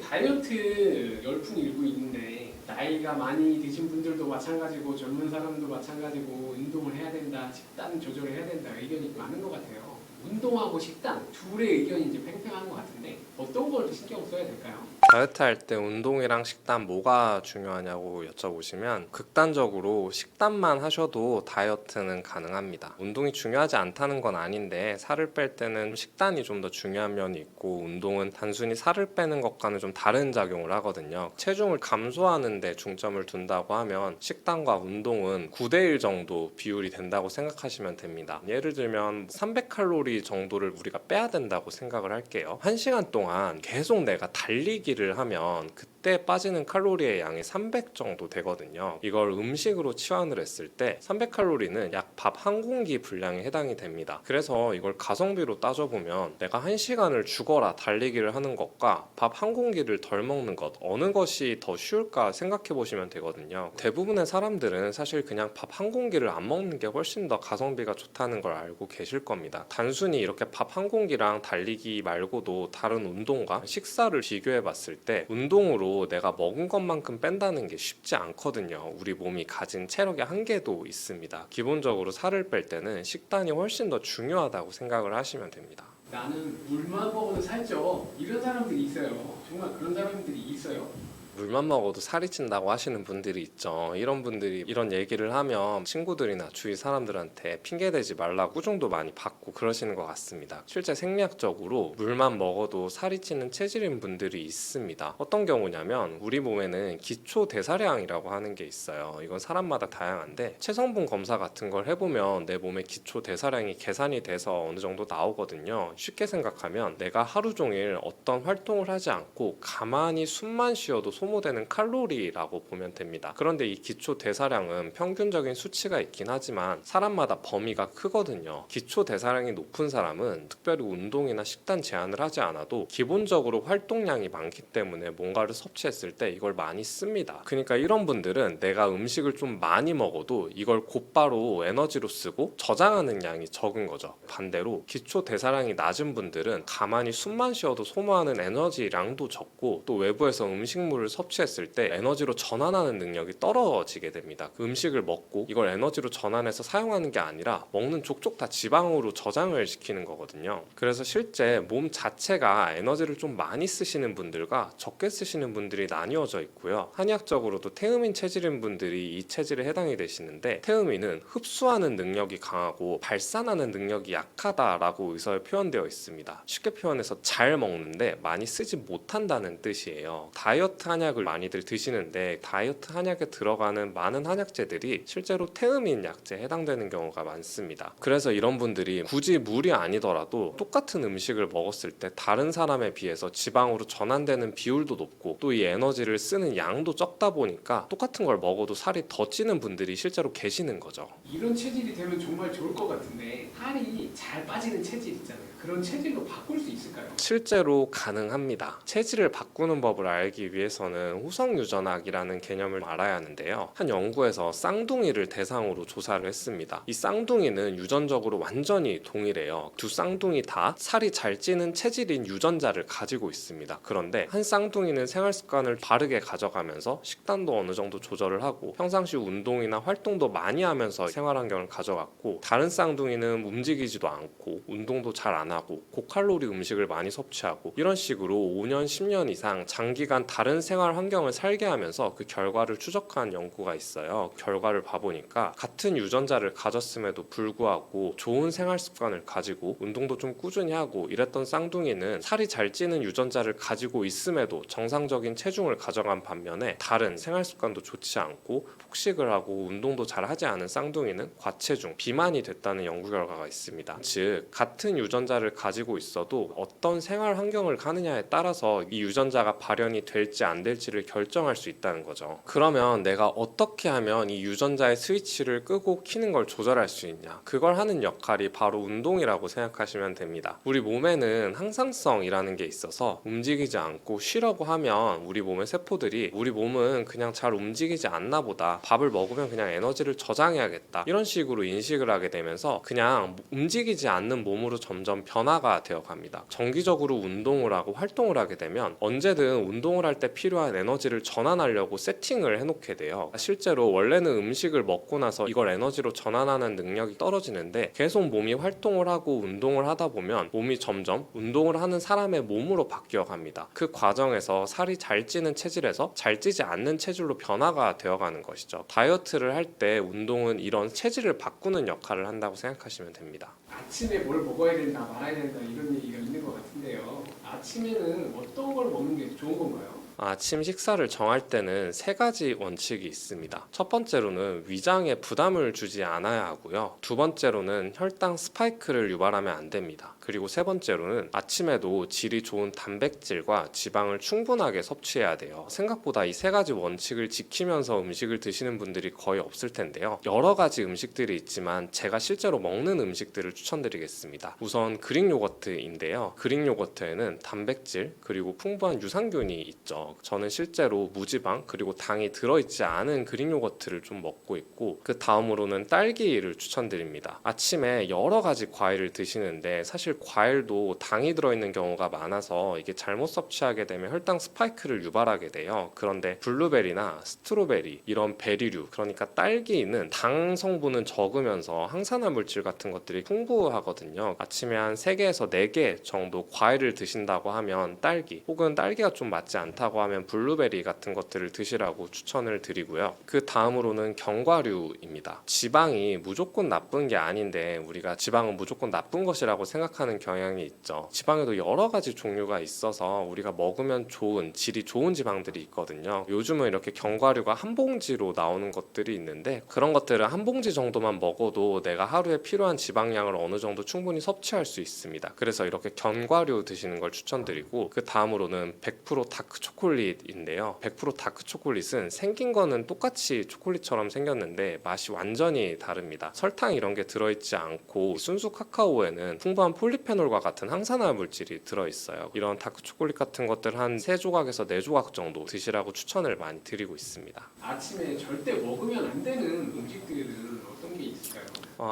다이어트 열풍이 일고 있는데 나이가 많이 드신 분들도 마찬가지고 젊은 사람도 마찬가지고 운동을 해야 된다, 식단 조절을 해야 된다 의견이 많은 것 같아요. 운동하고 식단 둘의 의견이 이제 팽팽한 것 같은데 어떤 걸 신경 써야 될까요? 다이어트 할 때 운동이랑 식단 뭐가 중요하냐고 여쭤보시면 극단적으로 식단만 하셔도 다이어트는 가능합니다. 운동이 중요하지 않다는 건 아닌데 살을 뺄 때는 식단이 좀 더 중요한 면이 있고 운동은 단순히 살을 빼는 것과는 좀 다른 작용을 하거든요. 체중을 감소하는 데 중점을 둔다고 하면 식단과 운동은 9대1 정도 비율이 된다고 생각하시면 됩니다. 예를 들면 300칼로리 정도를 우리가 빼야 된다고 생각을 할게요. 1시간 동안 계속 내가 달리기를 하면 그때 빠지는 칼로리의 양이 300 정도 되거든요. 이걸 음식으로 치환을 했을 때 300칼로리는 약 밥 한 공기 분량에 해당이 됩니다. 그래서 이걸 가성비로 따져보면 내가 1시간을 죽어라 달리기를 하는 것과 밥 한 공기를 덜 먹는 것 어느 것이 더 쉬울까 생각해 보시면 되거든요. 대부분의 사람들은 사실 그냥 밥 한 공기를 안 먹는 게 훨씬 더 가성비가 좋다는 걸 알고 계실 겁니다. 단순히 이렇게 밥 한 공기랑 달리기 말고도 다른 운동과 식사를 비교해 봤을 때 운동으로 내가 먹은 것만큼 뺀다는 게 쉽지 않거든요. 우리 몸이 가진 체력의 한계도 있습니다. 기본적으로 살을 뺄 때는 식단이 훨씬 더 중요하다고 생각을 하시면 됩니다. 나는 물만 먹어도 살쪄 이런 사람들이 있어요. 정말 그런 사람들이 있어요. 물만 먹어도 살이 찐다고 하시는 분들이 있죠. 이런 분들이 이런 얘기를 하면 친구들이나 주위 사람들한테 핑계대지 말라고 꾸중도 많이 받고 그러시는 것 같습니다. 실제 생리학적으로 물만 먹어도 살이 찌는 체질인 분들이 있습니다. 어떤 경우냐면 우리 몸에는 기초 대사량이라고 하는 게 있어요. 이건 사람마다 다양한데 체성분 검사 같은 걸 해보면 내 몸의 기초 대사량이 계산이 돼서 어느 정도 나오거든요. 쉽게 생각하면 내가 하루 종일 어떤 활동을 하지 않고 가만히 숨만 쉬어도 소모되는 칼로리라고 보면 됩니다. 그런데 이 기초 대사량은 평균적인 수치가 있긴 하지만 사람마다 범위가 크거든요. 기초 대사량이 높은 사람은 특별히 운동이나 식단 제한을 하지 않아도 기본적으로 활동량이 많기 때문에 뭔가를 섭취했을 때 이걸 많이 씁니다. 그러니까 이런 분들은 내가 음식을 좀 많이 먹어도 이걸 곧바로 에너지로 쓰고 저장하는 양이 적은 거죠. 반대로 기초 대사량이 낮은 분들은 가만히 숨만 쉬어도 소모하는 에너지량도 적고 또 외부에서 음식물을 섭취했을 때 에너지로 전환하는 능력이 떨어지게 됩니다. 그 음식을 먹고 이걸 에너지로 전환해서 사용하는 게 아니라 먹는 족족 다 지방으로 저장을 시키는 거거든요. 그래서 실제 몸 자체가 에너지를 좀 많이 쓰시는 분들과 적게 쓰시는 분들이 나뉘어져 있고요. 한의학적으로도 태음인 체질인 분들이 이 체질에 해당이 되시는데 태음인은 흡수하는 능력이 강하고 발산하는 능력이 약하다라고 의사에 표현되어 있습니다. 쉽게 표현해서 잘 먹는데 많이 쓰지 못한다는 뜻이에요. 다이어트 한약을 많이들 드시는데 다이어트 한약에 들어가는 많은 한약재들이 실제로 태음인 약재에 해당되는 경우가 많습니다. 그래서 이런 분들이 굳이 물이 아니더라도 똑같은 음식을 먹었을 때 다른 사람에 비해서 지방으로 전환되는 비율도 높고 또 이 에너지를 쓰는 양도 적다 보니까 똑같은 걸 먹어도 살이 더 찌는 분들이 실제로 계시는 거죠. 이런 체질이 되면 정말 좋을 것 같은데 살이 잘 빠지는 체질 있잖아요. 그런 체질로 바꿀 수 있을까요? 실제로 가능합니다. 체질을 바꾸는 법을 알기 위해서는 후성유전학이라는 개념을 알아야 하는데요. 한 연구에서 쌍둥이를 대상으로 조사를 했습니다. 이 쌍둥이는 유전적으로 완전히 동일해요. 두 쌍둥이 다 살이 잘 찌는 체질인 유전자를 가지고 있습니다. 그런데 한 쌍둥이는 생활 습관을 바르게 가져가면서 식단도 어느 정도 조절을 하고 평상시 운동이나 활동도 많이 하면서 생활 환경을 가져갔고 다른 쌍둥이는 움직이지도 않고 운동도 잘 안 하고 고칼로리 음식을 많이 섭취하고 이런 식으로 5년, 10년 이상 장기간 다른 생활 환경을 살게 하면서 그 결과를 추적한 연구가 있어요. 결과를 봐보니까 같은 유전자를 가졌음에도 불구하고 좋은 생활 습관을 가지고 운동도 좀 꾸준히 하고 이랬던 쌍둥이는 살이 잘 찌는 유전자를 가지고 있음에도 정상적인 체중을 가져간 반면에 다른 생활 습관도 좋지 않고 폭식을 하고 운동도 잘 하지 않은 쌍둥이는 과체중, 비만이 됐다는 연구 결과가 있습니다. 즉 같은 유전자를 가지고 있어도 어떤 생활 환경을 가느냐에 따라서 이 유전자가 발현이 될지 안 될지를 결정할 수 있다는 거죠. 그러면 내가 어떻게 하면 이 유전자의 스위치를 끄고 켜는 걸 조절할 수 있냐? 그걸 하는 역할이 바로 운동이라고 생각하시면 됩니다. 우리 몸에는 항상성이라는 게 있어서 움직이지 않고 쉬려고 하면 우리 몸의 세포들이 우리 몸은 그냥 잘 움직이지 않나 보다, 밥을 먹으면 그냥 에너지를 저장해야겠다, 이런 식으로 인식을 하게 되면서 그냥 움직이지 않는 몸으로 점점 변화가 되어 갑니다. 정기적으로 운동을 하고 활동을 하게 되면 언제든 운동을 할 때 필요한 에너지를 전환하려고 세팅을 해놓게 돼요. 실제로 원래는 음식을 먹고 나서 이걸 에너지로 전환하는 능력이 떨어지는데 계속 몸이 활동을 하고 운동을 하다 보면 몸이 점점 운동을 하는 사람의 몸으로 바뀌어 갑니다. 그 과정에서 살이 잘 찌는 체질에서 잘 찌지 않는 체질로 변화가 되어가는 것이죠. 다이어트를 할 때 운동은 이런 체질을 바꾸는 역할을 한다고 생각하시면 됩니다. 아침에 뭘 먹어야 된다, 말아야 된다 이런 얘기가 있는 것 같은데요. 아침에는 어떤 걸 먹는 게 좋은 건가요? 아침 식사를 정할 때는 세 가지 원칙이 있습니다. 첫 번째로는 위장에 부담을 주지 않아야 하고요. 두 번째로는 혈당 스파이크를 유발하면 안 됩니다. 그리고 세 번째로는 아침에도 질이 좋은 단백질과 지방을 충분하게 섭취해야 돼요. 생각보다 이 세 가지 원칙을 지키면서 음식을 드시는 분들이 거의 없을 텐데요. 여러 가지 음식들이 있지만 제가 실제로 먹는 음식들을 추천드리겠습니다. 우선 그릭 요거트인데요. 그릭 요거트에는 단백질 그리고 풍부한 유산균이 있죠. 저는 실제로 무지방 그리고 당이 들어있지 않은 그릭 요거트를 좀 먹고 있고, 그 다음으로는 딸기를 추천드립니다. 아침에 여러 가지 과일을 드시는데 사실 과일도 당이 들어있는 경우가 많아서 이게 잘못 섭취하게 되면 혈당 스파이크를 유발하게 돼요. 그런데 블루베리나 스트로베리 이런 베리류, 그러니까 딸기는 당 성분은 적으면서 항산화 물질 같은 것들이 풍부하거든요. 아침에 한 3개에서 4개 정도 과일을 드신다고 하면 딸기, 혹은 딸기가 좀 맞지 않다고 하면 블루베리 같은 것들을 드시라고 추천을 드리고요. 그 다음으로는 견과류입니다. 지방이 무조건 나쁜 게 아닌데 우리가 지방은 무조건 나쁜 것이라고 생각하는 경향이 있죠. 지방에도 여러 가지 종류가 있어서 우리가 먹으면 좋은, 질이 좋은 지방들이 있거든요. 요즘은 이렇게 견과류가 한 봉지로 나오는 것들이 있는데 그런 것들은 한 봉지 정도만 먹어도 내가 하루에 필요한 지방량을 어느 정도 충분히 섭취할 수 있습니다. 그래서 이렇게 견과류 드시는 걸 추천드리고, 그 다음으로는 100% 다크 초콜릿인데요. 100% 다크 초콜릿은 생긴 거는 똑같이 초콜릿처럼 생겼는데 맛이 완전히 다릅니다. 설탕 이런 게 들어있지 않고 순수 카카오에는 풍부한 폴리페놀과 같은 항산화 물질이 들어있어요. 이런 다크 초콜릿 같은 것들 한 3조각에서 4조각 정도 드시라고 추천을 많이 드리고 있습니다. 아침에 절대 먹으면 안 되는 음식들은 어떤 게 있을까요?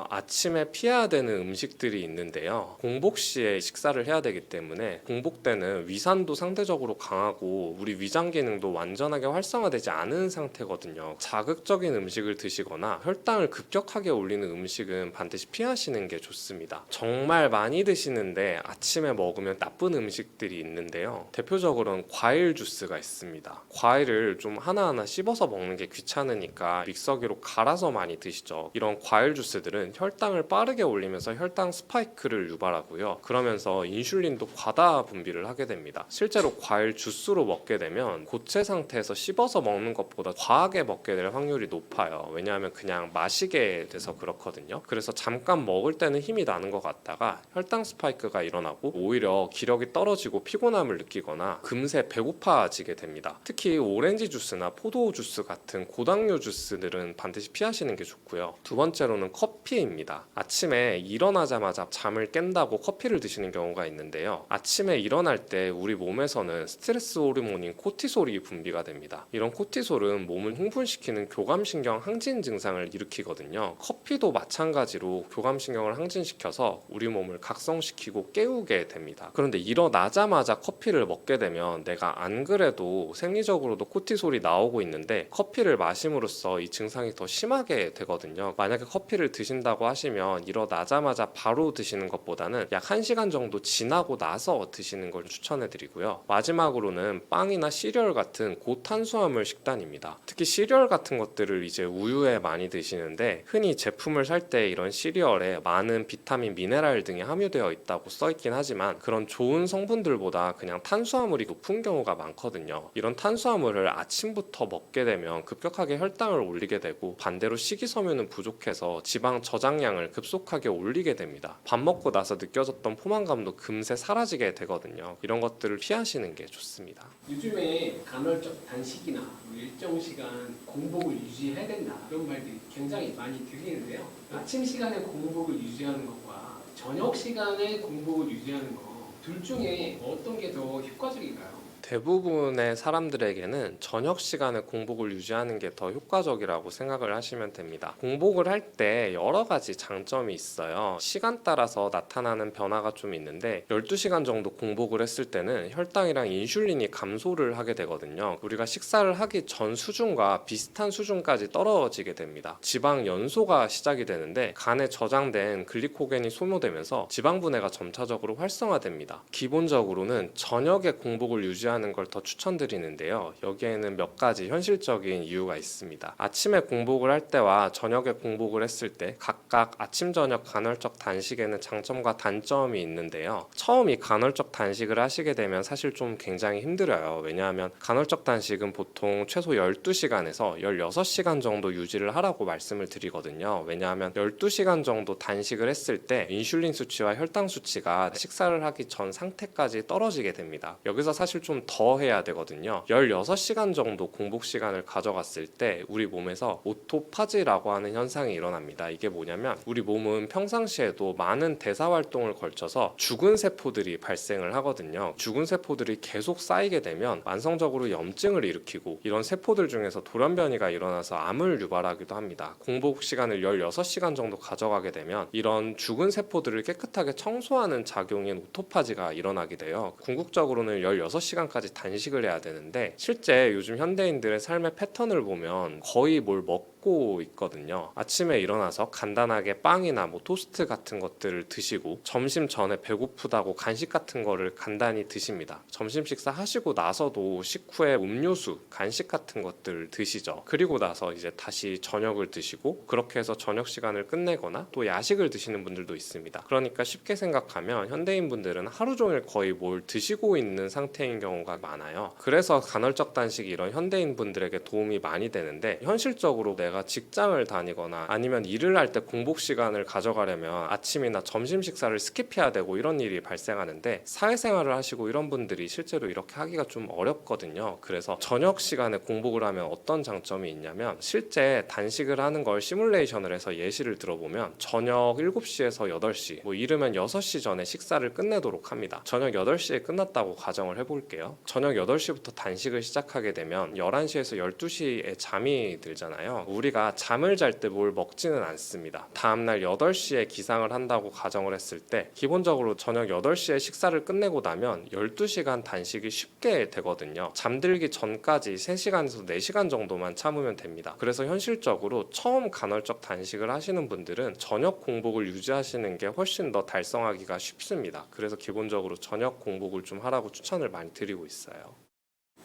아침에 피해야 되는 음식들이 있는데요. 공복 시에 식사를 해야 되기 때문에 공복 때는 위산도 상대적으로 강하고 우리 위장 기능도 완전하게 활성화되지 않은 상태거든요. 자극적인 음식을 드시거나 혈당을 급격하게 올리는 음식은 반드시 피하시는 게 좋습니다. 정말 많이 드시는데 아침에 먹으면 나쁜 음식들이 있는데요. 대표적으로는 과일 주스가 있습니다. 과일을 좀 하나하나 씹어서 먹는 게 귀찮으니까 믹서기로 갈아서 많이 드시죠. 이런 과일 주스들은 혈당을 빠르게 올리면서 혈당 스파이크를 유발하고요. 그러면서 인슐린도 과다 분비를 하게 됩니다. 실제로 과일 주스로 먹게 되면 고체 상태에서 씹어서 먹는 것보다 과하게 먹게 될 확률이 높아요. 왜냐하면 그냥 마시게 돼서 그렇거든요. 그래서 잠깐 먹을 때는 힘이 나는 것 같다가 혈당 스파이크가 일어나고 오히려 기력이 떨어지고 피곤함을 느끼거나 금세 배고파지게 됩니다. 특히 오렌지 주스나 포도 주스 같은 고당류 주스들은 반드시 피하시는 게 좋고요. 두 번째로는 커피입니다. 아침에 일어나자마자 잠을 깬다고 커피를 드시는 경우가 있는데요. 아침에 일어날 때 우리 몸에서는 스트레스 호르몬인 코티솔이 분비가 됩니다. 이런 코티솔은 몸을 흥분시키는 교감신경 항진 증상을 일으키거든요. 커피도 마찬가지로 교감신경을 항진시켜서 우리 몸을 각성시키고 깨우게 됩니다. 그런데 일어나자마자 커피를 먹게 되면 내가 안 그래도 생리적으로도 코티솔이 나오고 있는데 커피를 마심으로써 이 증상이 더 심하게 되거든요. 만약에 커피를 드신다고 하시면 일어나자마자 바로 드시는 것보다는 약 1시간 정도 지나고 나서 드시는 걸 추천해 드리고요. 마지막으로는 빵이나 시리얼 같은 고탄수화물 식단입니다. 특히 시리얼 같은 것들을 이제 우유에 많이 드시는데 흔히 제품을 살 때 이런 시리얼에 많은 비타민, 미네랄 등이 함유되어 있다고 써 있긴 하지만 그런 좋은 성분들보다 그냥 탄수화물이 높은 경우가 많거든요. 이런 탄수화물을 아침부터 먹게 되면 급격하게 혈당을 올리게 되고 반대로 식이섬유는 부족해서 지방 저장량을 급속하게 올리게 됩니다. 밥 먹고 나서 느껴졌던 포만감도 금세 사라지게 되거든요. 이런 것들을 피하시는 게 좋습니다. 요즘에 간헐적 단식이나 일정 시간 공복을 유지해야 된다 이런 말들이 굉장히 많이 들리는데요. 아침 시간에 공복을 유지하는 것과 저녁 시간에 공복을 유지하는 것 둘 중에 어떤 게 더 효과적인가요? 대부분의 사람들에게는 저녁 시간에 공복을 유지하는 게 더 효과적이라고 생각을 하시면 됩니다. 공복을 할 때 여러 가지 장점이 있어요. 시간 따라서 나타나는 변화가 좀 있는데 12시간 정도 공복을 했을 때는 혈당이랑 인슐린이 감소를 하게 되거든요. 우리가 식사를 하기 전 수준과 비슷한 수준까지 떨어지게 됩니다. 지방 연소가 시작이 되는데 간에 저장된 글리코겐이 소모되면서 지방 분해가 점차적으로 활성화됩니다. 기본적으로는 저녁에 공복을 유지하는 걸 더 추천드리는데요. 여기에는 몇 가지 현실적인 이유가 있습니다. 아침에 공복을 할 때와 저녁에 공복을 했을 때 각각 아침 저녁 간헐적 단식에는 장점과 단점이 있는데요. 처음 이 간헐적 단식을 하시게 되면 사실 좀 굉장히 힘들어요. 왜냐하면 간헐적 단식은 보통 최소 12시간에서 16시간 정도 유지를 하라고 말씀을 드리거든요. 왜냐하면 12시간 정도 단식을 했을 때 인슐린 수치와 혈당 수치가 식사를 하기 전 상태까지 떨어지게 됩니다. 여기서 사실 좀 더 해야 되거든요. 16시간 정도 공복 시간을 가져갔을 때 우리 몸에서 오토파지라고 하는 현상이 일어납니다. 이게 뭐냐면 우리 몸은 평상시에도 많은 대사 활동을 걸쳐서 죽은 세포들이 발생을 하거든요. 죽은 세포들이 계속 쌓이게 되면 만성적으로 염증을 일으키고 이런 세포들 중에서 돌연변이가 일어나서 암을 유발하기도 합니다. 공복 시간을 16시간 정도 가져가게 되면 이런 죽은 세포들을 깨끗하게 청소하는 작용인 오토파지가 일어나게 돼요. 궁극적으로는 16시간까지 단식을 해야 되는데 실제 요즘 현대인들의 삶의 패턴을 보면 거의 뭘 먹고 있거든요. 아침에 일어나서 간단하게 빵이나 뭐 토스트 같은 것들을 드시고 점심 전에 배고프다고 간식 같은 거를 간단히 드십니다. 점심 식사 하시고 나서도 식후에 음료수, 간식 같은 것들을 드시죠. 그리고 나서 이제 다시 저녁을 드시고 그렇게 해서 저녁 시간을 끝내거나 또 야식을 드시는 분들도 있습니다. 그러니까 쉽게 생각하면 현대인 분들은 하루 종일 거의 뭘 드시고 있는 상태인 경우가 많아요. 그래서 간헐적 단식이 이런 현대인 분들에게 도움이 많이 되는데 현실적으로 내가 직장을 다니거나 아니면 일을 할 때 공복 시간을 가져가려면 아침이나 점심 식사를 스킵해야 되고 이런 일이 발생하는데 사회생활을 하시고 이런 분들이 실제로 이렇게 하기가 좀 어렵거든요. 그래서 저녁 시간에 공복을 하면 어떤 장점이 있냐면 실제 단식을 하는 걸 시뮬레이션을 해서 예시를 들어보면 저녁 7시에서 8시 뭐 이르면 6시 전에 식사를 끝내도록 합니다. 저녁 8시에 끝났다고 가정을 해볼게요. 저녁 8시부터 단식을 시작하게 되면 11시에서 12시에 잠이 들잖아요. 우리가 잠을 잘 때 뭘 먹지는 않습니다. 다음날 8시에 기상을 한다고 가정을 했을 때 기본적으로 저녁 8시에 식사를 끝내고 나면 12시간 단식이 쉽게 되거든요. 잠들기 전까지 3시간에서 4시간 정도만 참으면 됩니다. 그래서 현실적으로 처음 간헐적 단식을 하시는 분들은 저녁 공복을 유지하시는 게 훨씬 더 달성하기가 쉽습니다. 그래서 기본적으로 저녁 공복을 좀 하라고 추천을 많이 드리고 있어요.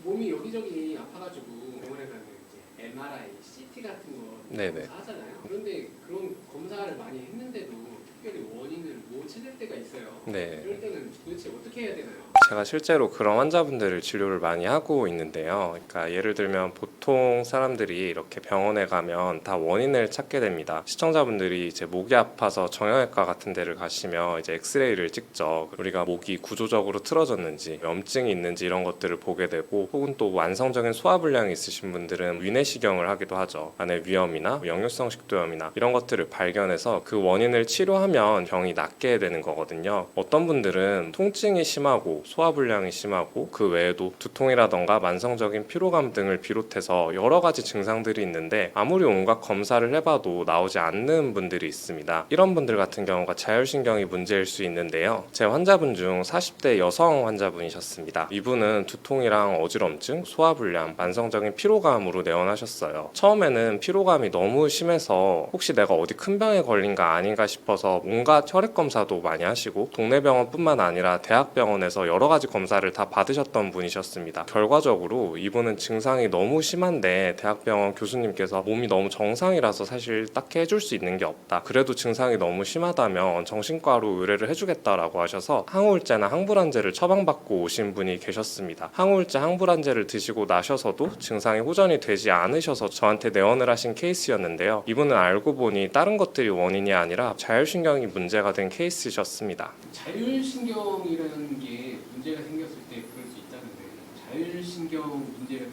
몸이 여기저기 아파가지고 병원에 가면 이제 MRI, CT 같은 거 네네. 검사하잖아요. 그런데 그런 검사를 많이 했는데도 특별히 원인을 못 찾을 때가 있어요. 네. 이럴 때는 도대체 어떻게 해야 되나요? 제가 실제로 그런 환자분들을 진료를 많이 하고 있는데요. 그러니까 예를 들면 보통 사람들이 이렇게 병원에 가면 다 원인을 찾게 됩니다. 시청자분들이 이제 목이 아파서 정형외과 같은 데를 가시면 이제 엑스레이를 찍죠. 우리가 목이 구조적으로 틀어졌는지, 염증이 있는지 이런 것들을 보게 되고 혹은 또 완성적인 소화불량이 있으신 분들은 위내시경을 하기도 하죠. 안에 위염이나 역류성 식도염이나 이런 것들을 발견해서 그 원인을 치료하면 병이 낫게 되는 거거든요. 어떤 분들은 통증이 심하고 소화불량이 심하고 그 외에도 두통이라던가 만성적인 피로감 등을 비롯해서 여러 가지 증상들이 있는데 아무리 온갖 검사를 해봐도 나오지 않는 분들이 있습니다. 이런 분들 같은 경우가 자율신경이 문제일 수 있는데요. 제 환자분 중 40대 여성 환자분이셨습니다. 이분은 두통이랑 어지럼증, 소화불량, 만성적인 피로감으로 내원하셨어요. 처음에는 피로감이 너무 심해서 혹시 내가 어디 큰 병에 걸린가 아닌가 싶어서 온갖 혈액 검사도 많이 하시고 동네 병원뿐만 아니라 대학병원에서 여러 가지 검사를 다 받으셨던 분이셨습니다. 결과적으로 이분은 증상이 너무 심한데 대학병원 교수님께서 몸이 너무 정상이라서 사실 딱히 해줄 수 있는 게 없다. 그래도 증상이 너무 심하다면 정신과로 의뢰를 해주겠다라고 하셔서 항우울제나 항불안제를 처방받고 오신 분이 계셨습니다. 항우울제, 항불안제를 드시고 나셔서도 증상이 호전이 되지 않으셔서 저한테 내원을 하신 케이스였는데요. 이분은 알고 보니 다른 것들이 원인이 아니라 자율신경이 문제가 된 케이스셨습니다. 자율신경이라는 게 문제가 생겼을 때 그럴 수 있다는데 자율신경 문제가 되는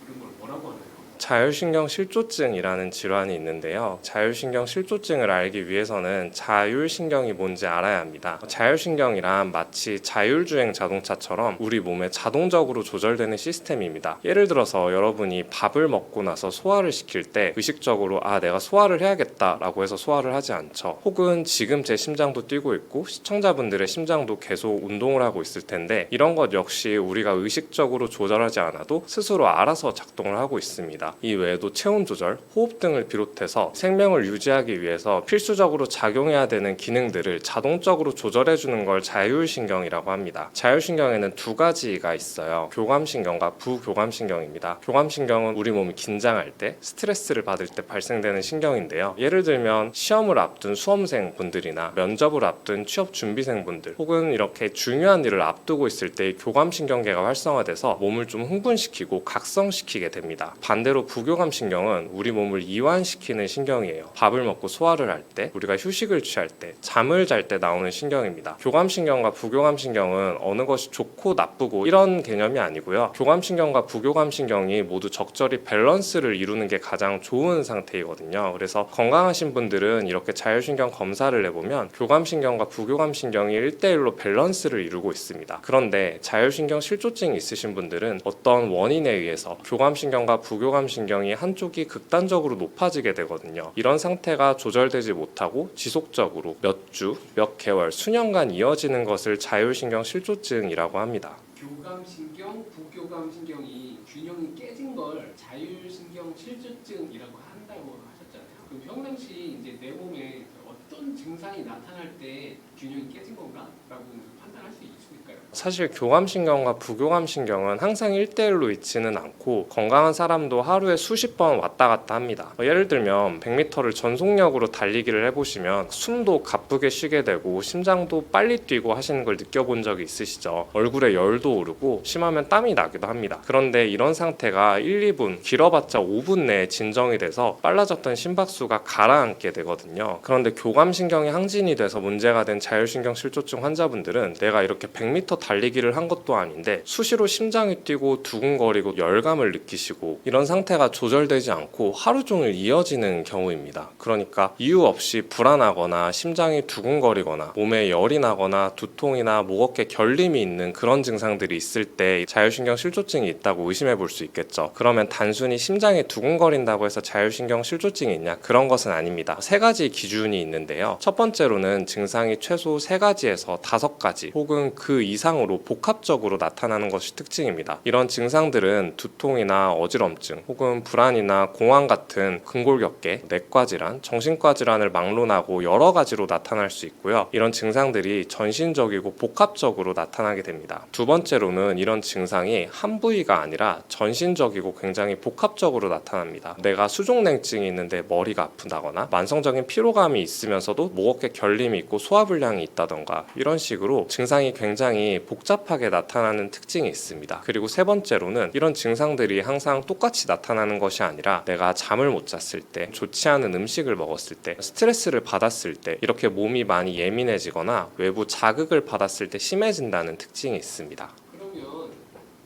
그런 걸 뭐라고 하나요? 자율신경 실조증이라는 질환이 있는데요. 자율신경 실조증을 알기 위해서는 자율신경이 뭔지 알아야 합니다. 자율신경이란 마치 자율주행 자동차처럼 우리 몸에 자동적으로 조절되는 시스템입니다. 예를 들어서 여러분이 밥을 먹고 나서 소화를 시킬 때 의식적으로 내가 소화를 해야겠다라고 해서 소화를 하지 않죠. 혹은 지금 제 심장도 뛰고 있고 시청자분들의 심장도 계속 운동을 하고 있을 텐데 이런 것 역시 우리가 의식적으로 조절하지 않아도 스스로 알아서 작동을 하고 있습니다. 이 외에도 체온 조절, 호흡 등을 비롯해서 생명을 유지하기 위해서 필수적으로 작용해야 되는 기능들을 자동적으로 조절해주는 걸 자율신경이라고 합니다. 자율신경에는 두 가지가 있어요. 교감신경과 부교감신경입니다. 교감신경은 우리 몸이 긴장할 때, 스트레스를 받을 때 발생되는 신경인데요. 예를 들면 시험을 앞둔 수험생 분들이나 면접을 앞둔 취업 준비생 분들 혹은 이렇게 중요한 일을 앞두고 있을 때 교감신경계가 활성화돼서 몸을 좀 흥분시키고 각성시키게 됩니다. 반대로 부교감신경은 우리 몸을 이완시키는 신경이에요. 밥을 먹고 소화를 할 때, 우리가 휴식을 취할 때, 잠을 잘 때 나오는 신경입니다. 교감신경과 부교감신경은 어느 것이 좋고 나쁘고 이런 개념이 아니고요. 교감신경과 부교감신경이 모두 적절히 밸런스를 이루는 게 가장 좋은 상태이거든요. 그래서 건강하신 분들은 이렇게 자율신경 검사를 해보면 교감신경과 부교감신경이 1대1로 밸런스를 이루고 있습니다. 그런데 자율신경 실조증이 있으신 분들은 어떤 원인에 의해서 교감신경과 부교감신경이 한쪽이 극단적으로 높아지게 되거든요. 이런 상태가 조절되지 못하고 지속적으로 몇 주, 몇 개월, 수년간 이어지는 것을 자율신경 실조증이라고 합니다. 교감신경, 부교감신경이 균형이 깨진 걸 자율신경 실조증이라고 한다고 하셨잖아요. 그럼 평상시 이제 내 몸에 어떤 증상이 나타날 때 균형이 깨진 건가라고 판단할 수 있을까요? 사실 교감신경과 부교감신경은 항상 1대1로 있지는 않고 건강한 사람도 하루에 수십 번 왔다 갔다 합니다. 예를 들면 100m를 전속력으로 달리기를 해보시면 숨도 가쁘게 쉬게 되고 심장도 빨리 뛰고 하시는 걸 느껴본 적이 있으시죠. 얼굴에 열도 오르고 심하면 땀이 나기도 합니다. 그런데 이런 상태가 1, 2분, 길어봤자 5분 내에 진정이 돼서 빨라졌던 심박수가 가라앉게 되거든요. 그런데 교감신경이 항진이 돼서 문제가 된 자율신경 실조증 환자분들은 내가 이렇게 100m 달리기를 한 것도 아닌데 수시로 심장이 뛰고 두근거리고 열감을 느끼시고 이런 상태가 조절되지 않고 하루 종일 이어지는 경우입니다. 그러니까 이유 없이 불안하거나 심장이 두근거리거나 몸에 열이 나거나 두통이나 목 어깨 결림이 있는 그런 증상들이 있을 때 자율신경 실조증이 있다고 의심해 볼 수 있겠죠. 그러면 단순히 심장이 두근거린다고 해서 자율신경 실조증이 있냐? 그런 것은 아닙니다. 세 가지 기준이 있는데요. 첫 번째로는 증상이 최소 3가지에서 5가지 혹은 그 이상으로 복합적으로 나타나는 것이 특징입니다. 이런 증상들은 두통이나 어지럼증 혹은 불안이나 공황 같은 근골격계, 내과 질환, 정신과 질환을 막론하고 여러 가지로 나타날 수 있고요. 이런 증상들이 전신적이고 복합적으로 나타나게 됩니다. 두 번째로는 이런 증상이 한 부위가 아니라 전신적이고 굉장히 복합적으로 나타납니다. 내가 수족냉증이 있는데 머리가 아프다거나 만성적인 피로감이 있으면서도 목 어깨 결림이 있고 소화불량이 있다던가 이런 식으로 증상이 굉장히 복잡하게 나타나는 특징이 있습니다. 그리고 세 번째로는 이런 증상들이 항상 똑같이 나타나는 것이 아니라 내가 잠을 못 잤을 때, 좋지 않은 음식을 먹었을 때, 스트레스를 받았을 때 이렇게 몸이 많이 예민해지거나 외부 자극을 받았을 때 심해진다는 특징이 있습니다. 그러면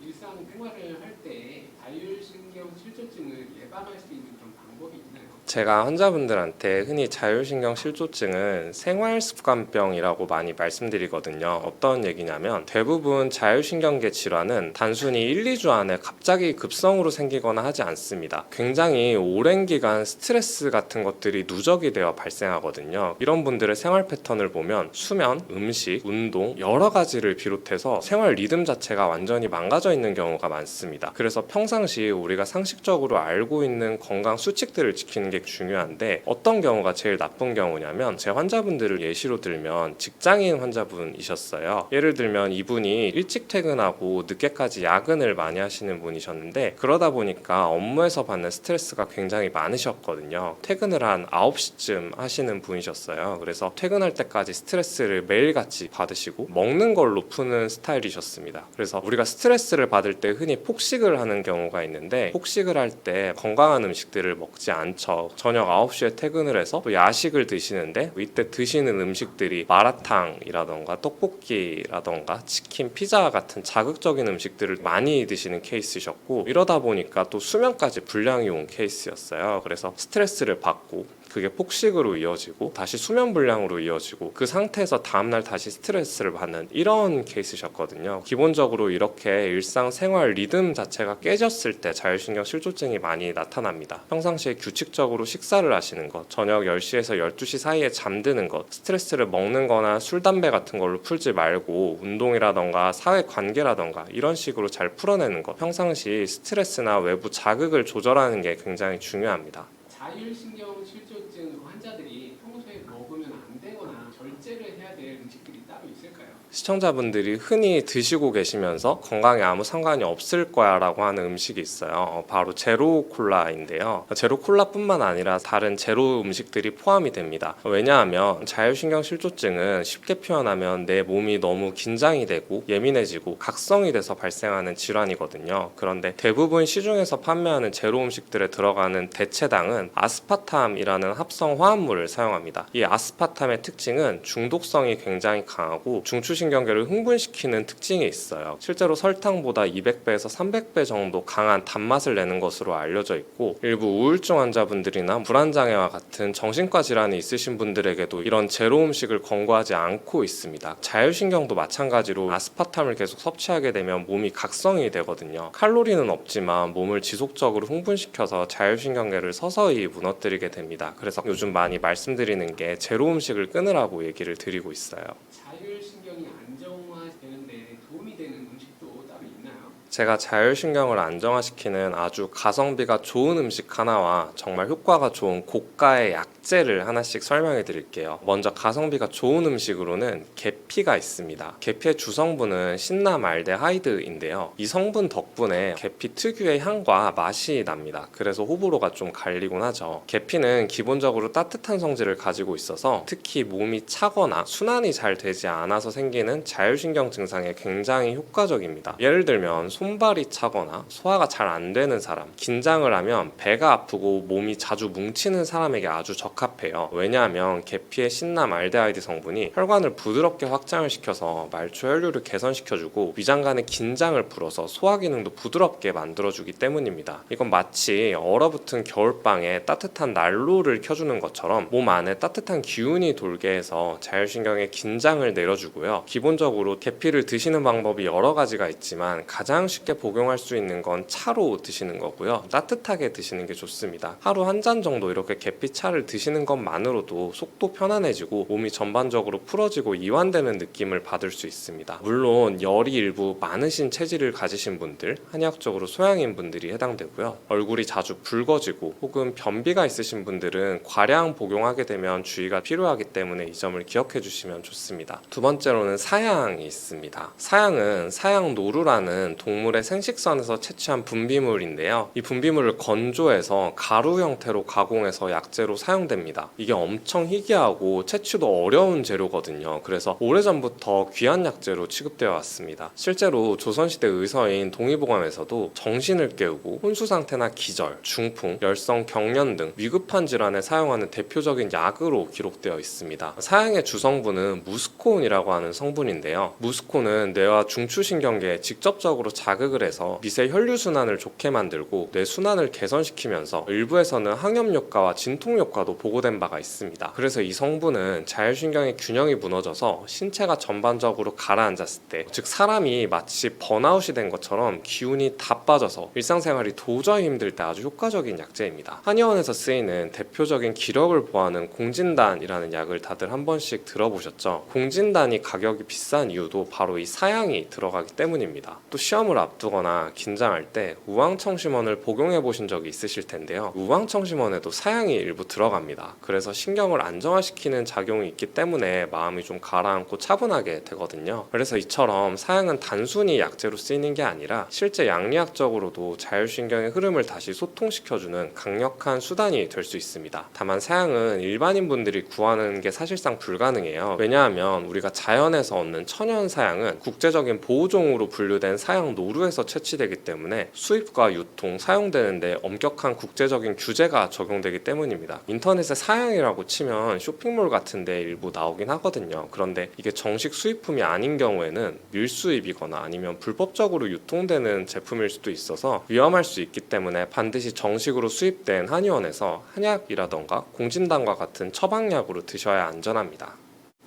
일상생활을 할 때 자율신경 실조증을 예방할 수 있는 그런 방법이 있나요? 제가 환자분들한테 흔히 자율신경 실조증은 생활습관병이라고 많이 말씀드리거든요. 어떤 얘기냐면 대부분 자율신경계 질환은 단순히 1, 2주 안에 갑자기 급성으로 생기거나 하지 않습니다. 굉장히 오랜 기간 스트레스 같은 것들이 누적이 되어 발생하거든요. 이런 분들의 생활 패턴을 보면 수면, 음식, 운동 여러 가지를 비롯해서 생활 리듬 자체가 완전히 망가져 있는 경우가 많습니다. 그래서 평상시 우리가 상식적으로 알고 있는 건강 수칙들을 지키는 게 중요한데 어떤 경우가 제일 나쁜 경우냐면 제 환자분들을 예시로 들면 직장인 환자분이셨어요. 예를 들면 이분이 일찍 퇴근하고 늦게까지 야근을 많이 하시는 분이셨는데 그러다 보니까 업무에서 받는 스트레스가 굉장히 많으셨거든요. 퇴근을 한 9시쯤 하시는 분이셨어요. 그래서 퇴근할 때까지 스트레스를 매일같이 받으시고 먹는 걸로 푸는 스타일이셨습니다. 그래서 우리가 스트레스를 받을 때 흔히 폭식을 하는 경우가 있는데 폭식을 할 때 건강한 음식들을 먹지 않죠. 저녁 9시에 퇴근을 해서 또 야식을 드시는데 이때 드시는 음식들이 마라탕이라던가 떡볶이라던가 치킨, 피자 같은 자극적인 음식들을 많이 드시는 케이스셨고, 이러다 보니까 또 수면까지 불량이 온 케이스였어요. 그래서 스트레스를 받고 그게 폭식으로 이어지고 다시 수면 불량으로 이어지고 그 상태에서 다음날 다시 스트레스를 받는 이런 케이스셨거든요. 기본적으로 이렇게 일상생활 리듬 자체가 깨졌을 때 자율신경 실조증이 많이 나타납니다. 평상시에 규칙적으로 식사를 하시는 것, 저녁 10시에서 12시 사이에 잠드는 것, 스트레스를 먹는 거나 술, 담배 같은 걸로 풀지 말고 운동이라던가 사회관계라던가 이런 식으로 잘 풀어내는 것, 평상시 스트레스나 외부 자극을 조절하는 게 굉장히 중요합니다. 자율신경 실조증 환자들이 평소에 먹으면 안 되거나 절제를 해야 될 음식들이 따로 있을까요? 시청자분들이 흔히 드시고 계시면서 건강에 아무 상관이 없을 거야 라고 하는 음식이 있어요. 바로 제로 콜라인데요. 제로 콜라뿐만 아니라 다른 제로 음식들이 포함이 됩니다. 왜냐하면 자율신경 실조증은 쉽게 표현하면 내 몸이 너무 긴장이 되고 예민해지고 각성이 돼서 발생하는 질환이거든요. 그런데 대부분 시중에서 판매하는 제로 음식들에 들어가는 대체당은 아스파탐이라는 합성 화합물을 사용합니다. 이 아스파탐의 특징은 중독성이 굉장히 강하고 중추신경계를 흥분시키는 특징이 있어요. 실제로 설탕보다 200배에서 300배 정도 강한 단맛을 내는 것으로 알려져 있고, 일부 우울증 환자분들이나 불안장애와 같은 정신과 질환이 있으신 분들에게도 이런 제로 음식을 권고하지 않고 있습니다. 자율신경도 마찬가지로 아스파탐을 계속 섭취하게 되면 몸이 각성이 되거든요. 칼로리는 없지만 몸을 지속적으로 흥분시켜서 자율신경계를 서서히 무너뜨리게 됩니다. 그래서 요즘 많이 말씀드리는 게 제로 음식을 끊으라고 얘기를 드리고 있어요. 자율신경이 안정화되는데 도움이 되는 음식도 따로 있나요? 제가 자율신경을 안정화시키는 아주 가성비가 좋은 음식 하나와 정말 효과가 좋은 고가의 약재를 하나씩 설명해 드릴게요. 먼저 가성비가 좋은 음식으로는 계피가 있습니다. 계피의 주성분은 신나말데하이드인데요. 이 성분 덕분에 계피 특유의 향과 맛이 납니다. 그래서 호불호가 좀 갈리곤 하죠. 계피는 기본적으로 따뜻한 성질을 가지고 있어서 특히 몸이 차거나 순환이 잘 되지 않아서 생기는 자율신경 증상에 굉장히 효과적입니다. 예를 들면 손발이 차거나 소화가 잘 안 되는 사람, 긴장을 하면 배가 아프고 몸이 자주 뭉치는 사람에게 아주 적합해요. 왜냐하면 계피의 신나말데하이드 성분이 혈관을 부드럽게 확장을 시켜서 말초 혈류를 개선시켜주고 위장관의 긴장을 풀어서 소화 기능도 부드럽게 만들어주기 때문입니다. 이건 마치 얼어붙은 겨울방에 따뜻한 난로를 켜주는 것처럼 몸 안에 따뜻한 기운이 돌게 해서 자율신경의 긴장을 내려주고요. 기본적으로 계피를 드시는 방법이 여러 가지가 있지만 가장 쉽게 복용할 수 있는 건 차로 드시는 거고요. 따뜻하게 드시는 게 좋습니다. 하루 한 잔 정도 이렇게 계피차를 드시는 것만으로도 속도 편안해지고 몸이 전반적으로 풀어지고 이완되는 느낌을 받을 수 있습니다. 물론 열이 일부 많으신 체질을 가지신 분들, 한의학적으로 소양인 분들이 해당되고요. 얼굴이 자주 붉어지고 혹은 변비가 있으신 분들은 과량 복용하게 되면 주의가 필요하기 때문에 이 점을 기억해 주시면 좋습니다. 두 번째로는 사양이 있습니다. 사양은 사양노루라는 동물의 생식선에서 채취한 분비물인데요. 이 분비물을 건조해서 가루 형태로 가공해서 약재로 사용됩니다. 이게 엄청 희귀하고 채취도 어려운 재료거든요. 그래서 오래전부터 귀한 약재로 취급되어 왔습니다. 실제로 조선시대 의서인 동의보감에서도 정신을 깨우고 혼수 상태나 기절, 중풍, 열성, 경련 등 위급한 질환에 사용하는 대표적인 약으로 기록되어 있습니다. 사양의 주성분은 무스콘이라고 하는 성분인데요. 무스콘은 뇌와 중추신경계에 직접적으로 자극을 해서 미세 혈류순환을 좋게 만들고 뇌 순환을 개선시키면서 일부에서는 항염 효과와 진통 효과도 보고된 바가 있습니다. 그래서 이 성분은 자율신경의 균형이 무너져서 신체가 전반적으로 가라앉았을 때, 즉 사람이 마치 번아웃이 된 것처럼 기운이 다 빠져서 일상생활이 도저히 힘들 때 아주 효과적인 약재입니다. 한의원에서 쓰이는 대표적인 기력을 보하는 공진단이라는 약을 다들 한 번씩 들어보셨죠? 공진단이 가격이 비싼 이유도 바로 이 사양이 들어가기 때문입니다. 또 시험을 앞두거나 긴장할 때 우황청심원을 복용해 보신 적이 있으실 텐데요. 우황청심원에도 사양이 일부 들어갑니다. 그래서 신경을 안정화시키는 작용이 있기 때문에 마음이 좀 가라앉고 차분하게 되거든요. 그래서 이처럼 사양은 단순히 약재로 쓰이는 게 아니라 실제 양리학적으로도 자율신경의 흐름을 다시 소통시켜주는 강력한 수단이 될 수 있습니다. 다만 사양은 일반인 분들이 구하는 게 사실상 불가능해요. 왜냐하면 우리가 자연에서 얻는 천연 사양은 국제적인 보호종으로 분류된 사양 노루 노루에서 채취되기 때문에 수입과 유통, 사용되는데 엄격한 국제적인 규제가 적용되기 때문입니다. 인터넷에 사양이라고 치면 쇼핑몰 같은 데 일부 나오긴 하거든요. 그런데 이게 정식 수입품이 아닌 경우에는 밀수입이거나 아니면 불법적으로 유통되는 제품일 수도 있어서 위험할 수 있기 때문에 반드시 정식으로 수입된 한의원에서 한약이라던가 공진단과 같은 처방약으로 드셔야 안전합니다.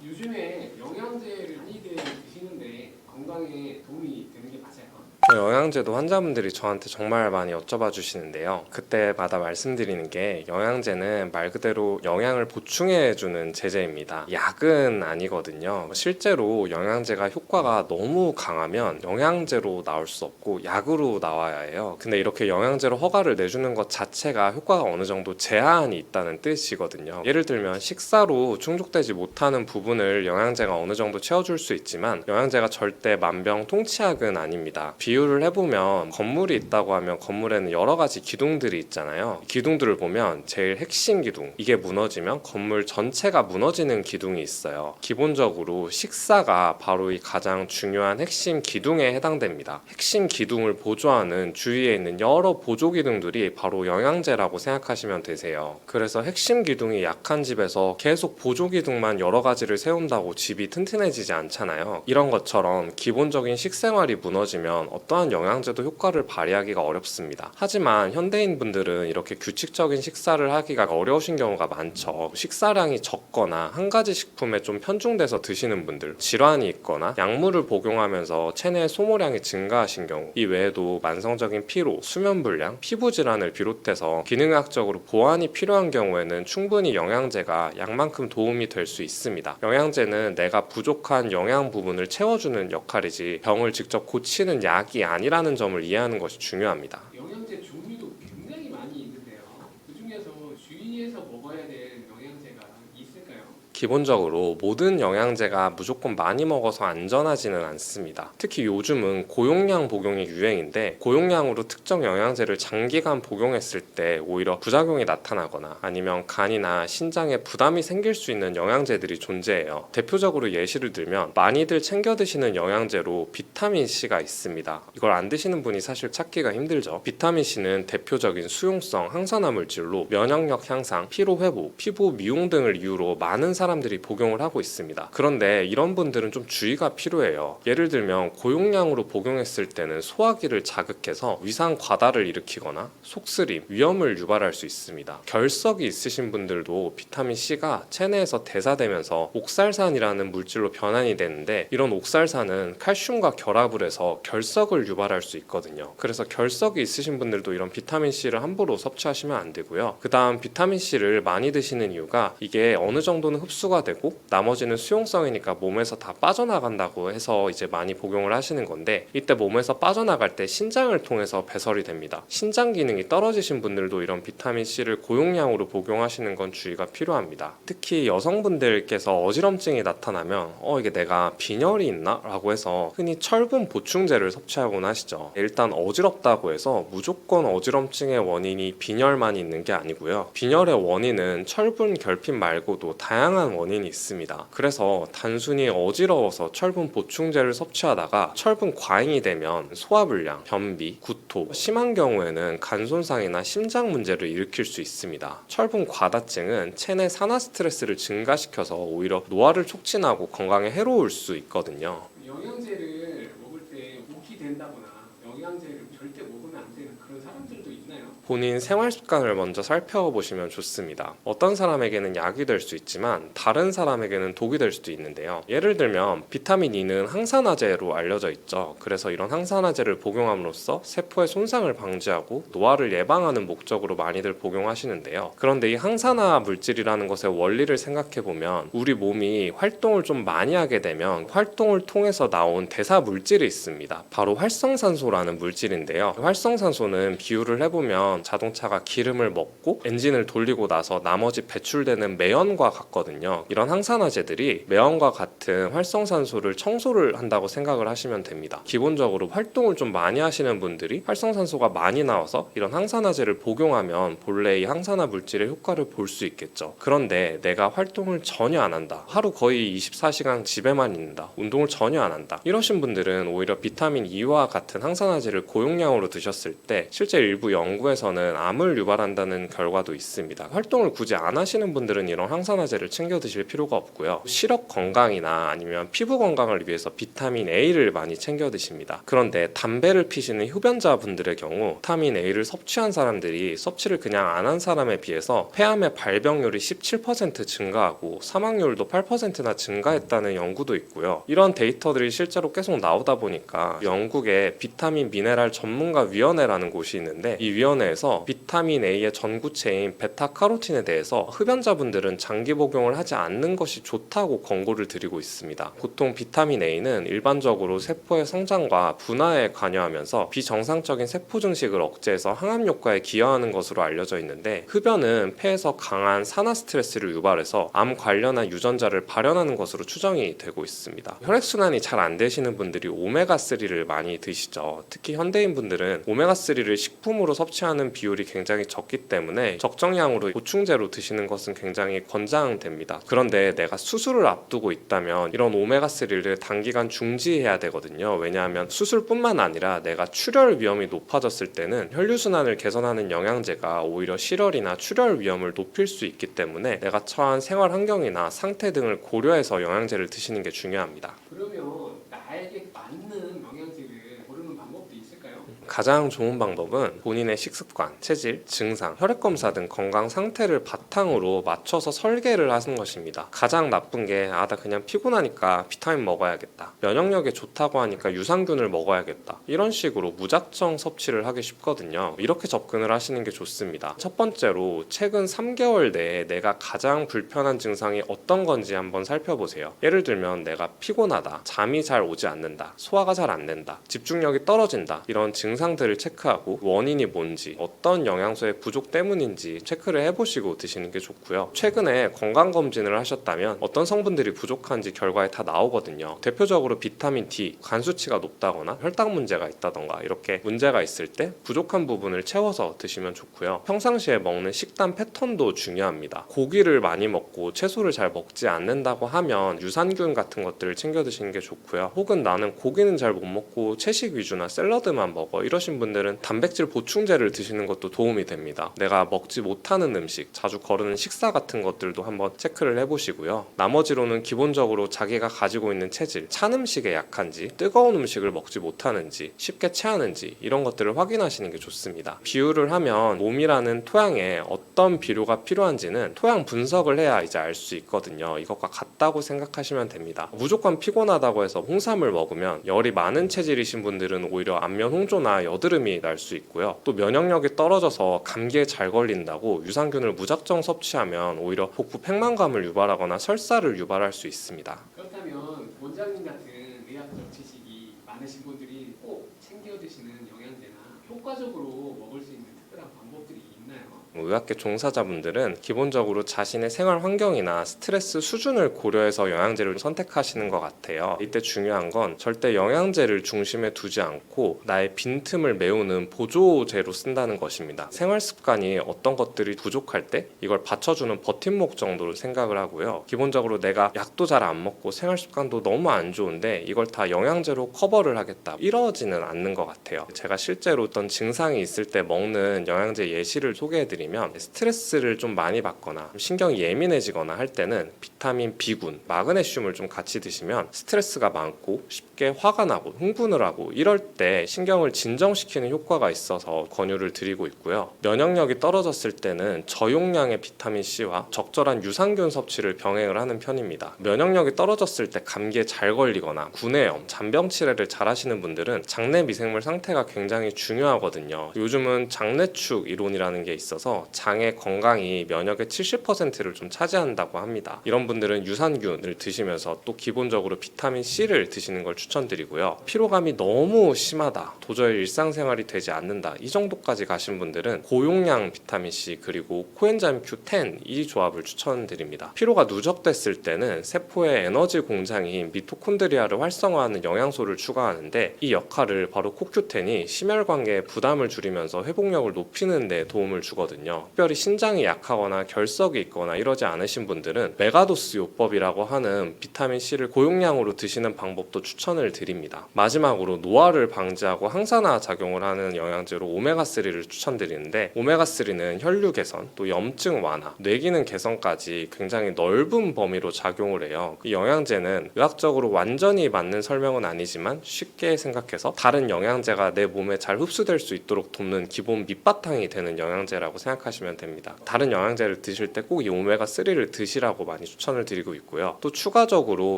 요즘에 영양제를 많이들 드시는데 건강에 도움이 되는 게 맞아요? 영양제도 환자분들이 저한테 정말 많이 여쭤봐 주시는데요. 그때마다 말씀드리는 게 영양제는 말 그대로 영양을 보충해주는 제제입니다. 약은 아니거든요. 실제로 영양제가 효과가 너무 강하면 영양제로 나올 수 없고 약으로 나와야 해요. 근데 이렇게 영양제로 허가를 내주는 것 자체가 효과가 어느 정도 제한이 있다는 뜻이거든요. 예를 들면 식사로 충족되지 못하는 부분을 영양제가 어느 정도 채워줄 수 있지만 영양제가 절대 만병통치약은 아닙니다. 비유를 해보면 건물이 있다고 하면 건물에는 여러 가지 기둥들이 있잖아요. 기둥들을 보면 제일 핵심 기둥, 이게 무너지면 건물 전체가 무너지는 기둥이 있어요. 기본적으로 식사가 바로 이 가장 중요한 핵심 기둥에 해당됩니다. 핵심 기둥을 보조하는 주위에 있는 여러 보조 기둥들이 바로 영양제라고 생각하시면 되세요. 그래서 핵심 기둥이 약한 집에서 계속 보조 기둥만 여러 가지를 세운다고 집이 튼튼해지지 않잖아요. 이런 것처럼 기본적인 식생활이 무너지면 어떠한 영양제도 효과를 발휘하기가 어렵습니다. 하지만 현대인분들은 이렇게 규칙적인 식사를 하기가 어려우신 경우가 많죠. 식사량이 적거나 한 가지 식품에 좀 편중돼서 드시는 분들, 질환이 있거나 약물을 복용하면서 체내 소모량이 증가하신 경우, 이 외에도 만성적인 피로, 수면 불량, 피부 질환을 비롯해서 기능학적으로 보완이 필요한 경우에는 충분히 영양제가 약만큼 도움이 될 수 있습니다. 영양제는 내가 부족한 영양 부분을 채워주는 역할이지 병을 직접 고치는 약이 아니라는 점을 이해하는 것이 중요합니다. 영양제 종류도 굉장히 많이 있는데요. 그 중에서 주의해서 먹어야 될 영양제가 있을까요? 기본적으로 모든 영양제가 무조건 많이 먹어서 안전하지는 않습니다. 특히 요즘은 고용량 복용이 유행인데 고용량으로 특정 영양제를 장기간 복용했을 때 오히려 부작용이 나타나거나 아니면 간이나 신장에 부담이 생길 수 있는 영양제들이 존재해요. 대표적으로 예시를 들면 많이들 챙겨 드시는 영양제로 비타민C가 있습니다. 이걸 안 드시는 분이 사실 찾기가 힘들죠. 비타민C는 대표적인 수용성 항산화 물질로 면역력 향상, 피로 회복, 피부 미용 등을 이유로 많은 사람들이 복용을 하고 있습니다. 그런데 이런 분들은 좀 주의가 필요해요. 예를 들면 고용량으로 복용했을 때는 소화기를 자극해서 위상 과다를 일으키거나 속쓰림, 위염을 유발할 수 있습니다. 결석이 있으신 분들도 비타민C가 체내에서 대사되면서 옥살산이라는 물질로 변환이 되는데 이런 옥살산은 칼슘과 결합을 해서 결석을 유발할 수 있거든요. 그래서 결석이 있으신 분들도 이런 비타민C를 함부로 섭취하시면 안 되고요. 그 다음 비타민C를 많이 드시는 이유가 이게 어느 정도는 흡수가 되고 나머지는 수용성이니까 몸에서 다 빠져나간다고 해서 이제 많이 복용을 하시는 건데 이때 몸에서 빠져나갈 때 신장을 통해서 배설이 됩니다. 신장 기능이 떨어지신 분들도 이런 비타민C를 고용량으로 복용하시는 건 주의가 필요합니다. 특히 여성분들께서 어지럼증이 나타나면 이게 내가 빈혈이 있나? 라고 해서 흔히 철분 보충제를 섭취하곤 하시죠. 일단 어지럽다고 해서 무조건 어지럼증의 원인이 빈혈만 있는 게 아니고요. 빈혈의 원인은 철분 결핍 말고도 다양한 원인이 있습니다. 그래서 단순히 어지러워서 철분 보충제를 섭취하다가 철분 과잉이 되면 소화불량, 변비, 구토, 심한 경우에는 간 손상이나 심장 문제를 일으킬 수 있습니다. 철분 과다증은 체내 산화 스트레스를 증가시켜서 오히려 노화를 촉진하고 건강에 해로울 수 있거든요. 영양제를 먹을 때 욱이 된다거나 영양제를 절대 먹으면 안 되는 그런 사람들도 있나요? 본인 생활 습관을 먼저 살펴보시면 좋습니다. 어떤 사람에게는 약이 될 수 있지만 다른 사람에게는 독이 될 수도 있는데요. 예를 들면 비타민 E는 항산화제로 알려져 있죠. 그래서 이런 항산화제를 복용함으로써 세포의 손상을 방지하고 노화를 예방하는 목적으로 많이들 복용하시는데요. 그런데 이 항산화 물질이라는 것의 원리를 생각해보면 우리 몸이 활동을 좀 많이 하게 되면 활동을 통해서 나온 대사 물질이 있습니다. 바로 활성산소라는 물질인데요. 있는데요. 활성산소는 비유를 해보면 자동차가 기름을 먹고 엔진을 돌리고 나서 나머지 배출되는 매연과 같거든요. 이런 항산화제들이 매연과 같은 활성산소를 청소를 한다고 생각을 하시면 됩니다. 기본적으로 활동을 좀 많이 하시는 분들이 활성산소가 많이 나와서 이런 항산화제를 복용하면 본래 이 항산화 물질의 효과를 볼 수 있겠죠. 그런데 내가 활동을 전혀 안 한다. 하루 거의 24시간 집에만 있는다. 운동을 전혀 안 한다. 이러신 분들은 오히려 비타민 E와 같은 항산화제를 고용량으로 드셨을 때 실제 일부 연구에서는 암을 유발한다는 결과도 있습니다. 활동을 굳이 안 하시는 분들은 이런 항산화제를 챙겨 드실 필요가 없고요. 시력 건강이나 아니면 피부 건강을 위해서 비타민 A를 많이 챙겨 드십니다. 그런데 담배를 피시는 흡연자분들의 경우 비타민 A를 섭취한 사람들이 섭취를 그냥 안 한 사람에 비해서 폐암의 발병률이 17% 증가하고 사망률도 8%나 증가했다는 연구도 있고요. 이런 데이터들이 실제로 계속 나오다 보니까 영국의 비타민 미네랄 전문가 위원회라는 곳이 있는데 이 위원회에서 비타민 A의 전구체인 베타카로틴에 대해서 흡연자분들은 장기 복용을 하지 않는 것이 좋다고 권고를 드리고 있습니다. 보통 비타민 A는 일반적으로 세포의 성장과 분화에 관여하면서 비정상적인 세포 증식을 억제해서 항암 효과에 기여하는 것으로 알려져 있는데 흡연은 폐에서 강한 산화 스트레스를 유발해서 암 관련한 유전자를 발현하는 것으로 추정이 되고 있습니다. 혈액순환이 잘 안 되시는 분들이 오메가3를 많이 드시죠. 특히 현대인분들은 오메가3를 식품으로 섭취하는 비율이 굉장히 적기 때문에 적정량으로 보충제로 드시는 것은 굉장히 권장됩니다. 그런데 내가 수술을 앞두고 있다면 이런 오메가3를 단기간 중지해야 되거든요. 왜냐하면 수술뿐만 아니라 내가 출혈 위험이 높아졌을 때는 혈류순환을 개선하는 영양제가 오히려 실혈이나 출혈 위험을 높일 수 있기 때문에 내가 처한 생활 환경이나 상태 등을 고려해서 영양제를 드시는 게 중요합니다. 그러면 나에게 맞는 영양제를 고르는 방법도 있을까요? 가장 좋은 방법은 본인의 식습관, 체질, 증상, 혈액 검사 등 건강 상태를 바탕으로 맞춰서 설계를 하는 것입니다. 가장 나쁜 게 나 그냥 피곤하니까 비타민 먹어야겠다. 면역력에 좋다고 하니까 유산균을 먹어야겠다. 이런 식으로 무작정 섭취를 하기 쉽거든요. 이렇게 접근을 하시는 게 좋습니다. 첫 번째로 최근 3개월 내에 내가 가장 불편한 증상이 어떤 건지 한번 살펴보세요. 예를 들면 내가 피곤하다, 잠이 잘 오지 않는다, 소화가 잘 안 된다, 집중력이 떨어진다 이런 증상들을 체크하고 원인이 뭔지 어떤 영양소의 부족 때문인지 체크를 해보시고 드시는 게 좋고요. 최근에 건강검진을 하셨다면 어떤 성분들이 부족한지 결과에 다 나오거든요. 대표적으로 비타민 D, 간 수치가 높다거나 혈당 문제가 있다던가 이렇게 문제가 있을 때 부족한 부분을 채워서 드시면 좋고요. 평상시에 먹는 식단 패턴도 중요합니다. 고기를 많이 먹고 채소를 잘 먹지 않는다고 하면 유산균 같은 것들을 챙겨 드시는 게 좋고요. 혹은 나는 고기는 잘 못 먹고 채식 위주나 샐러드만 먹어 이러신 분들은 단백질 보충제를 드시는 것도 도움이 됩니다. 내가 먹지 못하는 음식, 자주 거르는 식사 같은 것들도 한번 체크를 해보시고요. 나머지로는 기본적으로 자기가 가지고 있는 체질, 찬 음식에 약한지, 뜨거운 음식을 먹지 못하는지, 쉽게 체하는지 이런 것들을 확인하시는 게 좋습니다. 비유를 하면 몸이라는 토양에 어떤 비료가 필요한지는 토양 분석을 해야 이제 알 수 있거든요. 이것과 같다고 생각하시면 됩니다. 무조건 피곤하다고 해서 홍삼을 먹으면 열이 많은 체질이신 분들은 오히려 안면 홍조나 여드름이 날 수 있고요. 또 면역력이 떨어져서 감기에 잘 걸린다고 유산균을 무작정 섭취하면 오히려 복부 팽만감을 유발하거나 설사를 유발할 수 있습니다. 그렇다면 원장님 같은 의학적 지식이 많으신 분들이 꼭 챙겨 드시는 영양제나 효과적으로 먹을 수 있는 특별한 방법들이 있나요? 의학계 종사자분들은 기본적으로 자신의 생활 환경이나 스트레스 수준을 고려해서 영양제를 선택하시는 것 같아요. 이때 중요한 건 절대 영양제를 중심에 두지 않고 나의 빈틈을 메우는 보조제로 쓴다는 것입니다. 생활 습관이 어떤 것들이 부족할 때 이걸 받쳐주는 버팀목 정도로 생각을 하고요. 기본적으로 내가 약도 잘 안 먹고 생활 습관도 너무 안 좋은데 이걸 다 영양제로 커버를 하겠다. 이러지는 않는 것 같아요. 제가 실제로 어떤 증상이 있을 때 먹는 영양제 예시를 소개해드리면 스트레스를 좀 많이 받거나 신경이 예민해지거나 할 때는 비타민 B군, 마그네슘을 좀 같이 드시면 스트레스가 많고 쉽게 화가 나고 흥분을 하고 이럴 때 신경을 진정시키는 효과가 있어서 권유를 드리고 있고요. 면역력이 떨어졌을 때는 저용량의 비타민 C와 적절한 유산균 섭취를 병행을 하는 편입니다. 면역력이 떨어졌을 때 감기에 잘 걸리거나 구내염, 잔병 치레를 잘 하시는 분들은 장내 미생물 상태가 굉장히 중요하거든요. 요즘은 장내축 이론이라는 게 있어서 장의 건강이 면역의 70%를 좀 차지한다고 합니다. 이런 분들은 유산균을 드시면서 또 기본적으로 비타민 C를 드시는 걸 추천드리고요. 피로감이 너무 심하다, 도저히 일상생활이 되지 않는다, 이 정도까지 가신 분들은 고용량 비타민 C 그리고 코엔자임 Q10 이 조합을 추천드립니다. 피로가 누적됐을 때는 세포의 에너지 공장인 미토콘드리아를 활성화하는 영양소를 추가하는데, 이 역할을 바로 CoQ10이 심혈관계에 부담을 줄이면서 회복력을 높이는 데 도움을 주거든요. 특별히 신장이 약하거나 결석이 있거나 이러지 않으신 분들은 메가도스 요법이라고 하는 비타민 C를 고용량으로 드시는 방법도 추천을 드립니다. 마지막으로 노화를 방지하고 항산화 작용을 하는 영양제로 오메가3를 추천드리는데, 오메가3는 혈류 개선, 또 염증 완화, 뇌기능 개선까지 굉장히 넓은 범위로 작용을 해요. 이 영양제는 의학적으로 완전히 맞는 설명은 아니지만 쉽게 생각해서 다른 영양제가 내 몸에 잘 흡수될 수 있도록 돕는 기본 밑바탕이 되는 영양제라고 생각하시면 됩니다. 다른 영양제를 드실 때 꼭 이 오메가3를 드시라고 많이 추천을 드리고 있고요. 또 추가적으로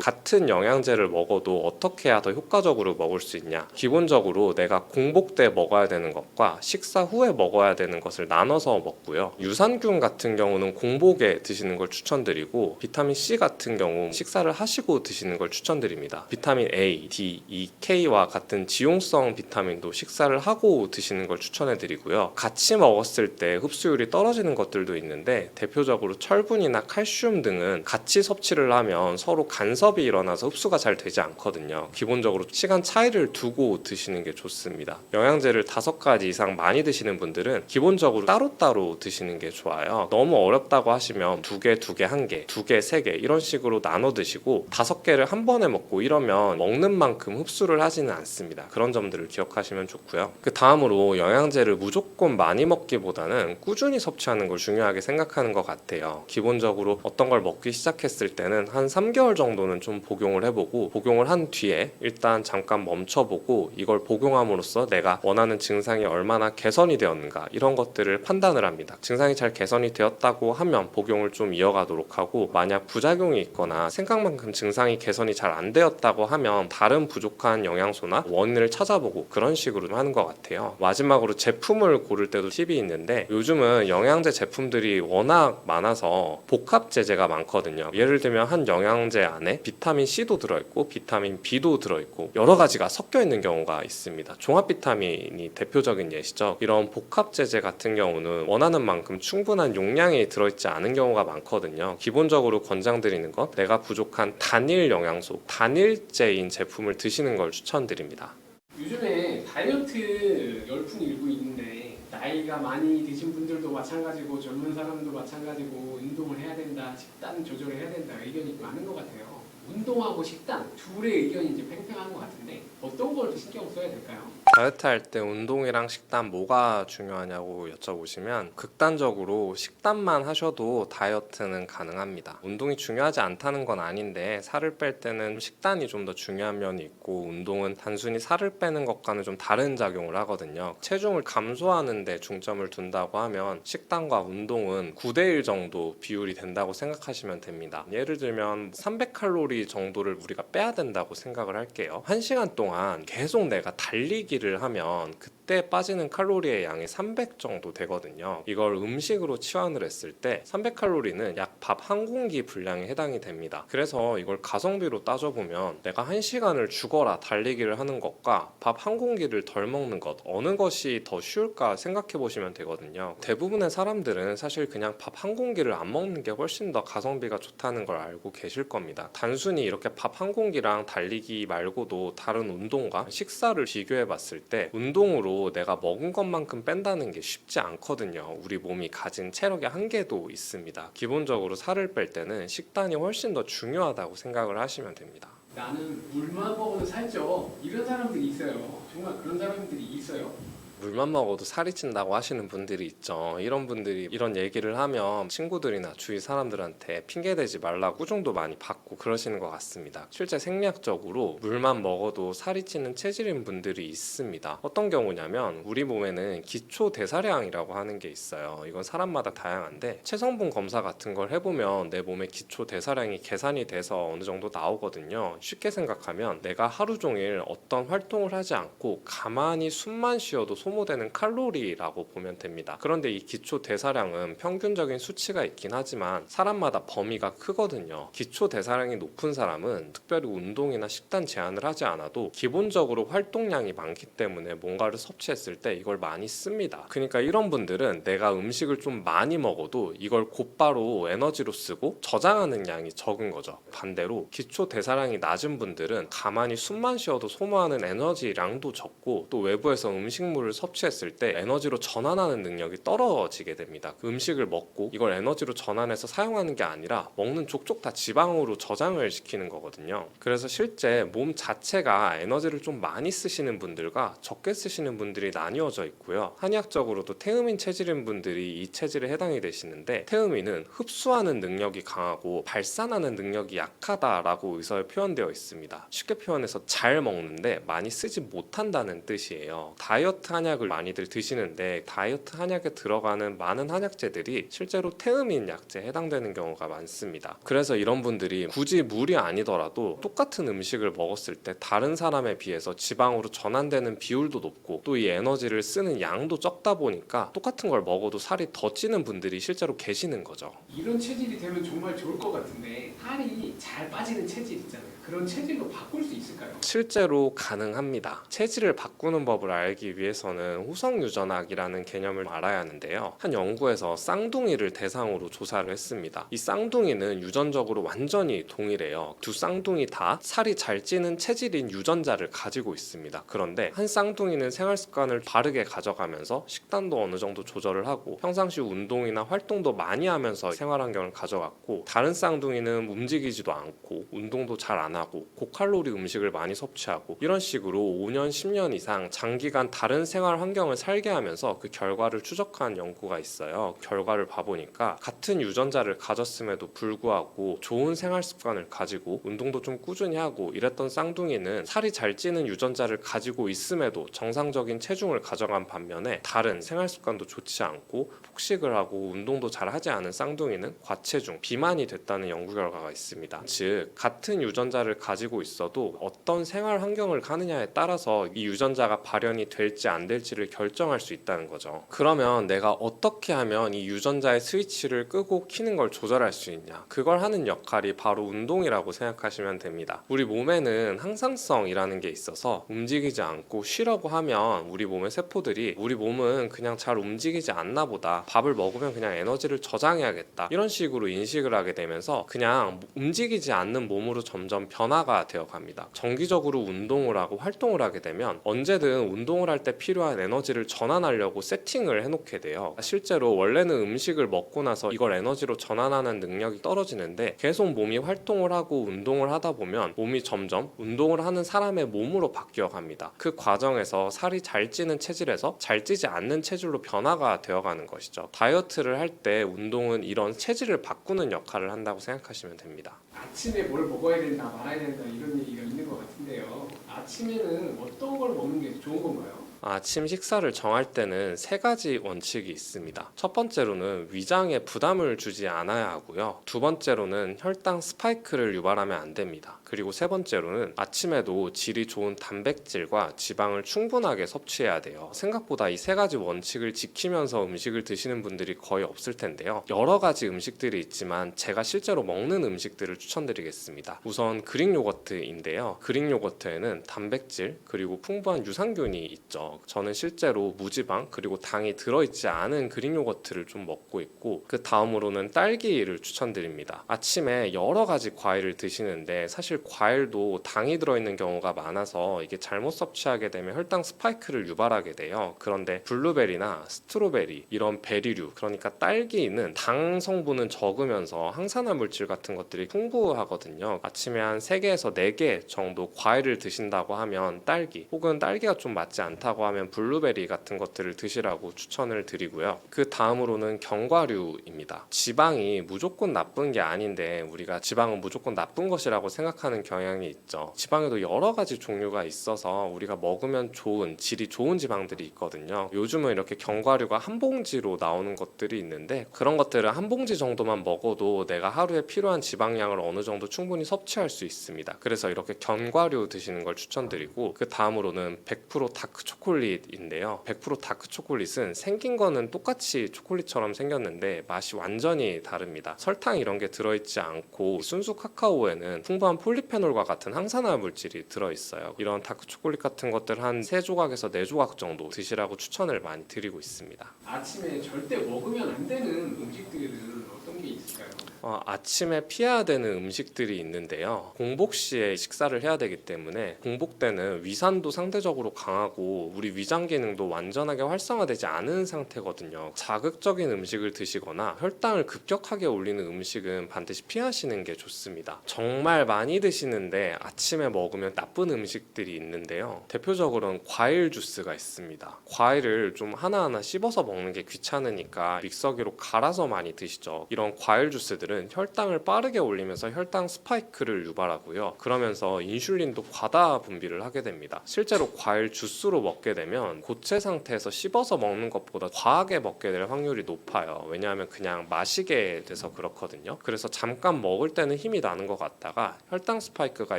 같은 영양제를 먹어도 어떻게 해야 더 효과적으로 먹을 수 있냐, 기본적으로 내가 공복 때 먹어야 되는 것과 식사 후에 먹어야 되는 것을 나눠서 먹고요. 유산균 같은 경우는 공복에 드시는 걸 추천드리고, 비타민 C 같은 경우 식사를 하시고 드시는 걸 추천드립니다. 비타민 A, D, E, K와 같은 지용성 비타민도 식사를 하고 드시는 걸 추천해드리고요. 같이 먹었을 때 흡수율이 떨어지는 것들도 있는데, 대표적으로 철분이나 칼슘 등은 같이 섭취를 하면 서로 간섭이 일어나서 흡수가 잘 되지 않거든요. 기본적으로 시간 차이를 두고 드시는 게 좋습니다. 영양제를 5가지 이상 많이 드시는 분들은 기본적으로 따로따로 드시는 게 좋아요. 너무 어렵다고 하시면 2개, 2개, 1개, 2개, 3개 이런 식으로 나눠 드시고 5개를 한 번에 먹고 이러면 먹는 만큼 흡수를 하지는 않습니다. 그런 점들을 기억하시면 좋고요. 그 다음으로 영양제를 무조건 많이 먹기보다는 꾸준히 섭취하는 걸 중요하게 생각하는 것 같아요. 기본적으로 어떤 걸 먹기 시작했을 때는 한 3개월 정도는 좀 복용을 해보고, 복용을 한 뒤에 일단 잠깐 멈춰보고 이걸 복용함으로써 내가 원하는 증상이 얼마나 개선이 되었는가 이런 것들을 판단을 합니다. 증상이 잘 개선이 되었다고 하면 복용을 좀 이어가도록 하고, 만약 부작용이 있거나 생각만큼 증상이 개선이 잘 안 되었다고 하면 다른 부족한 영양소나 원인을 찾아보고 그런 식으로 하는 것 같아요. 마지막으로 제품을 고를 때도 팁이 있는데, 요즘은 영양제 제품들이 워낙 많아서 복합 제제가 많거든요. 예를 들면 한 영양제 안에 비타민 C도 들어있고 비타민 B도 들어있고 여러 가지가 섞여 있는 경우가 있습니다. 종합 비타민이 대표적인 예시죠. 이런 복합 제제 같은 경우는 원하는 만큼 충분한 용량이 들어있지 않은 경우가 많거든요. 기본적으로 권장드리는 건 내가 부족한 단일 영양소, 단일제인 제품을 드시는 걸 추천드립니다. 요즘에 다이어트 열풍이 일고 있는데, 나이가 많이 드신 분들도 마찬가지고 젊은 사람도 마찬가지고 운동을 해야 된다, 식단 조절을 해야 된다 의견이 많은 것 같아요. 운동하고 식단 둘의 의견이 이제 팽팽한 것 같은데, 어떤 걸 신경 써야 될까요? 다이어트 할 때 운동이랑 식단 뭐가 중요하냐고 여쭤보시면, 극단적으로 식단만 하셔도 다이어트는 가능합니다. 운동이 중요하지 않다는 건 아닌데, 살을 뺄 때는 식단이 좀 더 중요한 면이 있고, 운동은 단순히 살을 빼는 것과는 좀 다른 작용을 하거든요. 체중을 감소하는 데 중점을 둔다고 하면 식단과 운동은 9대1 정도 비율이 된다고 생각하시면 됩니다. 예를 들면 300칼로리 정도를 우리가 빼야 된다고 생각을 할게요. 1시간 동안 계속 내가 달리기를 하면 그때 빠지는 칼로리의 양이 300 정도 되거든요. 이걸 음식으로 치환을 했을 때 300칼로리는 약 밥 한 공기 분량에 해당이 됩니다. 그래서 이걸 가성비로 따져보면 내가 1시간을 죽어라 달리기를 하는 것과 밥 한 공기를 덜 먹는 것, 어느 것이 더 쉬울까 생각해 보시면 되거든요. 대부분의 사람들은 사실 그냥 밥 한 공기를 안 먹는 게 훨씬 더 가성비가 좋다는 걸 알고 계실 겁니다. 단순히 이렇게 밥 한 공기랑 달리기 말고도 다른 운동과 식사를 비교해 봤을 때 운동으로 내가 먹은 것만큼 뺀다는 게 쉽지 않거든요. 우리 몸이 가진 체력의 한계도 있습니다. 기본적으로 살을 뺄 때는 식단이 훨씬 더 중요하다고 생각을 하시면 됩니다. 나는 물만 먹어도 살쪄, 이런 사람들이 있어요. 정말 그런 사람들이 있어요. 물만 먹어도 살이 찐다고 하시는 분들이 있죠. 이런 분들이 이런 얘기를 하면 친구들이나 주위 사람들한테 핑계대지 말라고 꾸중도 많이 받고 그러시는 것 같습니다. 실제 생리학적으로 물만 먹어도 살이 찌는 체질인 분들이 있습니다. 어떤 경우냐면, 우리 몸에는 기초 대사량이라고 하는 게 있어요. 이건 사람마다 다양한데, 체성분 검사 같은 걸 해보면 내 몸의 기초 대사량이 계산이 돼서 어느 정도 나오거든요. 쉽게 생각하면 내가 하루 종일 어떤 활동을 하지 않고 가만히 숨만 쉬어도 소모되는 칼로리라고 보면 됩니다. 그런데 이 기초 대사량은 평균적인 수치가 있긴 하지만 사람마다 범위가 크거든요. 기초 대사량이 높은 사람은 특별히 운동이나 식단 제한을 하지 않아도 기본적으로 활동량이 많기 때문에 뭔가를 섭취했을 때 이걸 많이 씁니다. 그러니까 이런 분들은 내가 음식을 좀 많이 먹어도 이걸 곧바로 에너지로 쓰고 저장하는 양이 적은 거죠. 반대로 기초 대사량이 낮은 분들은 가만히 숨만 쉬어도 소모하는 에너지량도 적고 또 외부에서 음식물을 섭취했을 때 에너지로 전환하는 능력이 떨어지게 됩니다. 그 음식을 먹고 이걸 에너지로 전환해서 사용하는 게 아니라 먹는 족족 다 지방으로 저장을 시키는 거거든요. 그래서 실제 몸 자체가 에너지를 좀 많이 쓰시는 분들과 적게 쓰시는 분들이 나뉘어져 있고요. 한의학적으로도 태음인 체질인 분들이 이 체질에 해당이 되시는데, 태음인은 흡수하는 능력이 강하고 발산하는 능력이 약하다라고 의서에 표현되어 있습니다. 쉽게 표현해서 잘 먹는데 많이 쓰지 못한다는 뜻이에요. 다이어트 한약을 많이들 드시는데 다이어트 한약에 들어가는 많은 한약재들이 실제로 태음인 약재에 해당되는 경우가 많습니다. 그래서 이런 분들이 굳이 물이 아니더라도 똑같은 음식을 먹었을 때 다른 사람에 비해서 지방으로 전환되는 비율도 높고 또 이 에너지를 쓰는 양도 적다 보니까 똑같은 걸 먹어도 살이 더 찌는 분들이 실제로 계시는 거죠. 이런 체질이 되면 정말 좋을 것 같은데, 살이 잘 빠지는 체질 있잖아요. 그런 체질로 바꿀 수 있을까요? 실제로 가능합니다. 체질을 바꾸는 법을 알기 위해서는 후성유전학이라는 개념을 알아야 하는데요. 한 연구에서 쌍둥이를 대상으로 조사를 했습니다. 이 쌍둥이는 유전적으로 완전히 동일해요. 두 쌍둥이 다 살이 잘 찌는 체질인 유전자를 가지고 있습니다. 그런데 한 쌍둥이는 생활 습관을 바르게 가져가면서 식단도 어느 정도 조절을 하고 평상시 운동이나 활동도 많이 하면서 생활 환경을 가져갔고, 다른 쌍둥이는 움직이지도 않고 운동도 잘 안 하고 고칼로리 음식을 많이 섭취하고 이런 식으로 5년, 10년 이상 장기간 다른 생활 환경을 살게 하면서 그 결과를 추적한 연구가 있어요. 결과를 봐보니까 같은 유전자를 가졌음에도 불구하고 좋은 생활 습관을 가지고 운동도 좀 꾸준히 하고 이랬던 쌍둥이는 살이 잘 찌는 유전자를 가지고 있음에도 정상적인 체중을 가져간 반면에 다른 생활 습관도 좋지 않고 폭식을 하고 운동도 잘 하지 않은 쌍둥이는 과체중, 비만이 됐다는 연구 결과가 있습니다. 즉 같은 유전자를 가지고 있어도 어떤 생활 환경을 가느냐에 따라서 이 유전자가 발현이 될지 안 될지를 결정할 수 있다는 거죠. 그러면 내가 어떻게 하면 이 유전자의 스위치를 끄고 켜는 걸 조절할 수 있냐? 그걸 하는 역할이 바로 운동이라고 생각하시면 됩니다. 우리 몸에는 항상성이라는 게 있어서 움직이지 않고 쉬려고 하면 우리 몸의 세포들이 우리 몸은 그냥 잘 움직이지 않나 보다, 밥을 먹으면 그냥 에너지를 저장해야겠다, 이런 식으로 인식을 하게 되면서 그냥 움직이지 않는 몸으로 점점 변화가 되어 갑니다. 정기적으로 운동을 하고 활동을 하게 되면 언제든 운동을 할 때 필요한 에너지를 전환하려고 세팅을 해놓게 돼요. 실제로 원래는 음식을 먹고 나서 이걸 에너지로 전환하는 능력이 떨어지는데 계속 몸이 활동을 하고 운동을 하다 보면 몸이 점점 운동을 하는 사람의 몸으로 바뀌어 갑니다. 그 과정에서 살이 잘 찌는 체질에서 잘 찌지 않는 체질로 변화가 되어가는 것이죠. 다이어트를 할 때 운동은 이런 체질을 바꾸는 역할을 한다고 생각하시면 됩니다. 아침에 뭘 먹어야 된다, 말아야 된다 이런 얘기가 있는 것 같은데요. 아침에는 어떤 걸 먹는 게 좋은 건가요? 아침 식사를 정할 때는 세 가지 원칙이 있습니다. 첫 번째로는 위장에 부담을 주지 않아야 하고요. 두 번째로는 혈당 스파이크를 유발하면 안 됩니다. 그리고 세 번째로는 아침에도 질이 좋은 단백질과 지방을 충분하게 섭취해야 돼요. 생각보다 이 세 가지 원칙을 지키면서 음식을 드시는 분들이 거의 없을 텐데요. 여러 가지 음식들이 있지만 제가 실제로 먹는 음식들을 추천드리겠습니다. 우선 그릭 요거트인데요. 그릭 요거트에는 단백질 그리고 풍부한 유산균이 있죠. 저는 실제로 무지방 그리고 당이 들어있지 않은 그릭 요거트를 좀 먹고 있고, 그 다음으로는 딸기를 추천드립니다. 아침에 여러 가지 과일을 드시는데 사실 과일도 당이 들어있는 경우가 많아서 이게 잘못 섭취하게 되면 혈당 스파이크를 유발하게 돼요. 그런데 블루베리나 스트로베리 이런 베리류, 그러니까 딸기는 당 성분은 적으면서 항산화 물질 같은 것들이 풍부하거든요. 아침에 한 3개에서 4개 정도 과일을 드신다고 하면 딸기, 혹은 딸기가 좀 맞지 않다고 하면 블루베리 같은 것들을 드시라고 추천을 드리고요. 그 다음으로는 견과류입니다. 지방이 무조건 나쁜 게 아닌데 우리가 지방은 무조건 나쁜 것이라고 생각하는 공격하는 경향이 있죠. 지방에도 여러 가지 종류가 있어서 우리가 먹으면 좋은 질이 좋은 지방들이 있거든요. 요즘은 이렇게 견과류가 한 봉지로 나오는 것들이 있는데 그런 것들은 한 봉지 정도만 먹어도 내가 하루에 필요한 지방량을 어느 정도 충분히 섭취할 수 있습니다. 그래서 이렇게 견과류 드시는 걸 추천드리고, 그 다음으로는 100% 다크 초콜릿인데요. 100% 다크 초콜릿은 생긴 거는 똑같이 초콜릿처럼 생겼는데 맛이 완전히 다릅니다. 설탕 이런 게 들어있지 않고 순수 카카오에는 풍부한 폴리페놀과 같은 항산화 물질이 들어있어요. 이런 다크 초콜릿 같은 것들 한 3조각에서 4조각 정도 드시라고 추천을 많이 드리고 있습니다. 아침에 절대 먹으면 안 되는 음식들은 어떤 게 있을까요? 아침에 피해야 되는 음식들이 있는데요. 공복 시에 식사를 해야 되기 때문에 공복 때는 위산도 상대적으로 강하고 우리 위장 기능도 완전하게 활성화되지 않은 상태거든요. 자극적인 음식을 드시거나 혈당을 급격하게 올리는 음식은 반드시 피하시는 게 좋습니다. 정말 많이 드시는데 아침에 먹으면 나쁜 음식들이 있는데요. 대표적으로는 과일 주스가 있습니다. 과일을 좀 하나하나 씹어서 먹는 게 귀찮으니까 믹서기로 갈아서 많이 드시죠. 이런 과일 주스들은 혈당을 빠르게 올리면서 혈당 스파이크를 유발하고요. 그러면서 인슐린도 과다 분비를 하게 됩니다. 실제로 과일 주스로 먹게 되면 고체 상태에서 씹어서 먹는 것보다 과하게 먹게 될 확률이 높아요. 왜냐하면 그냥 마시게 돼서 그렇거든요. 그래서 잠깐 먹을 때는 힘이 나는 것 같다가 혈당 스파이크가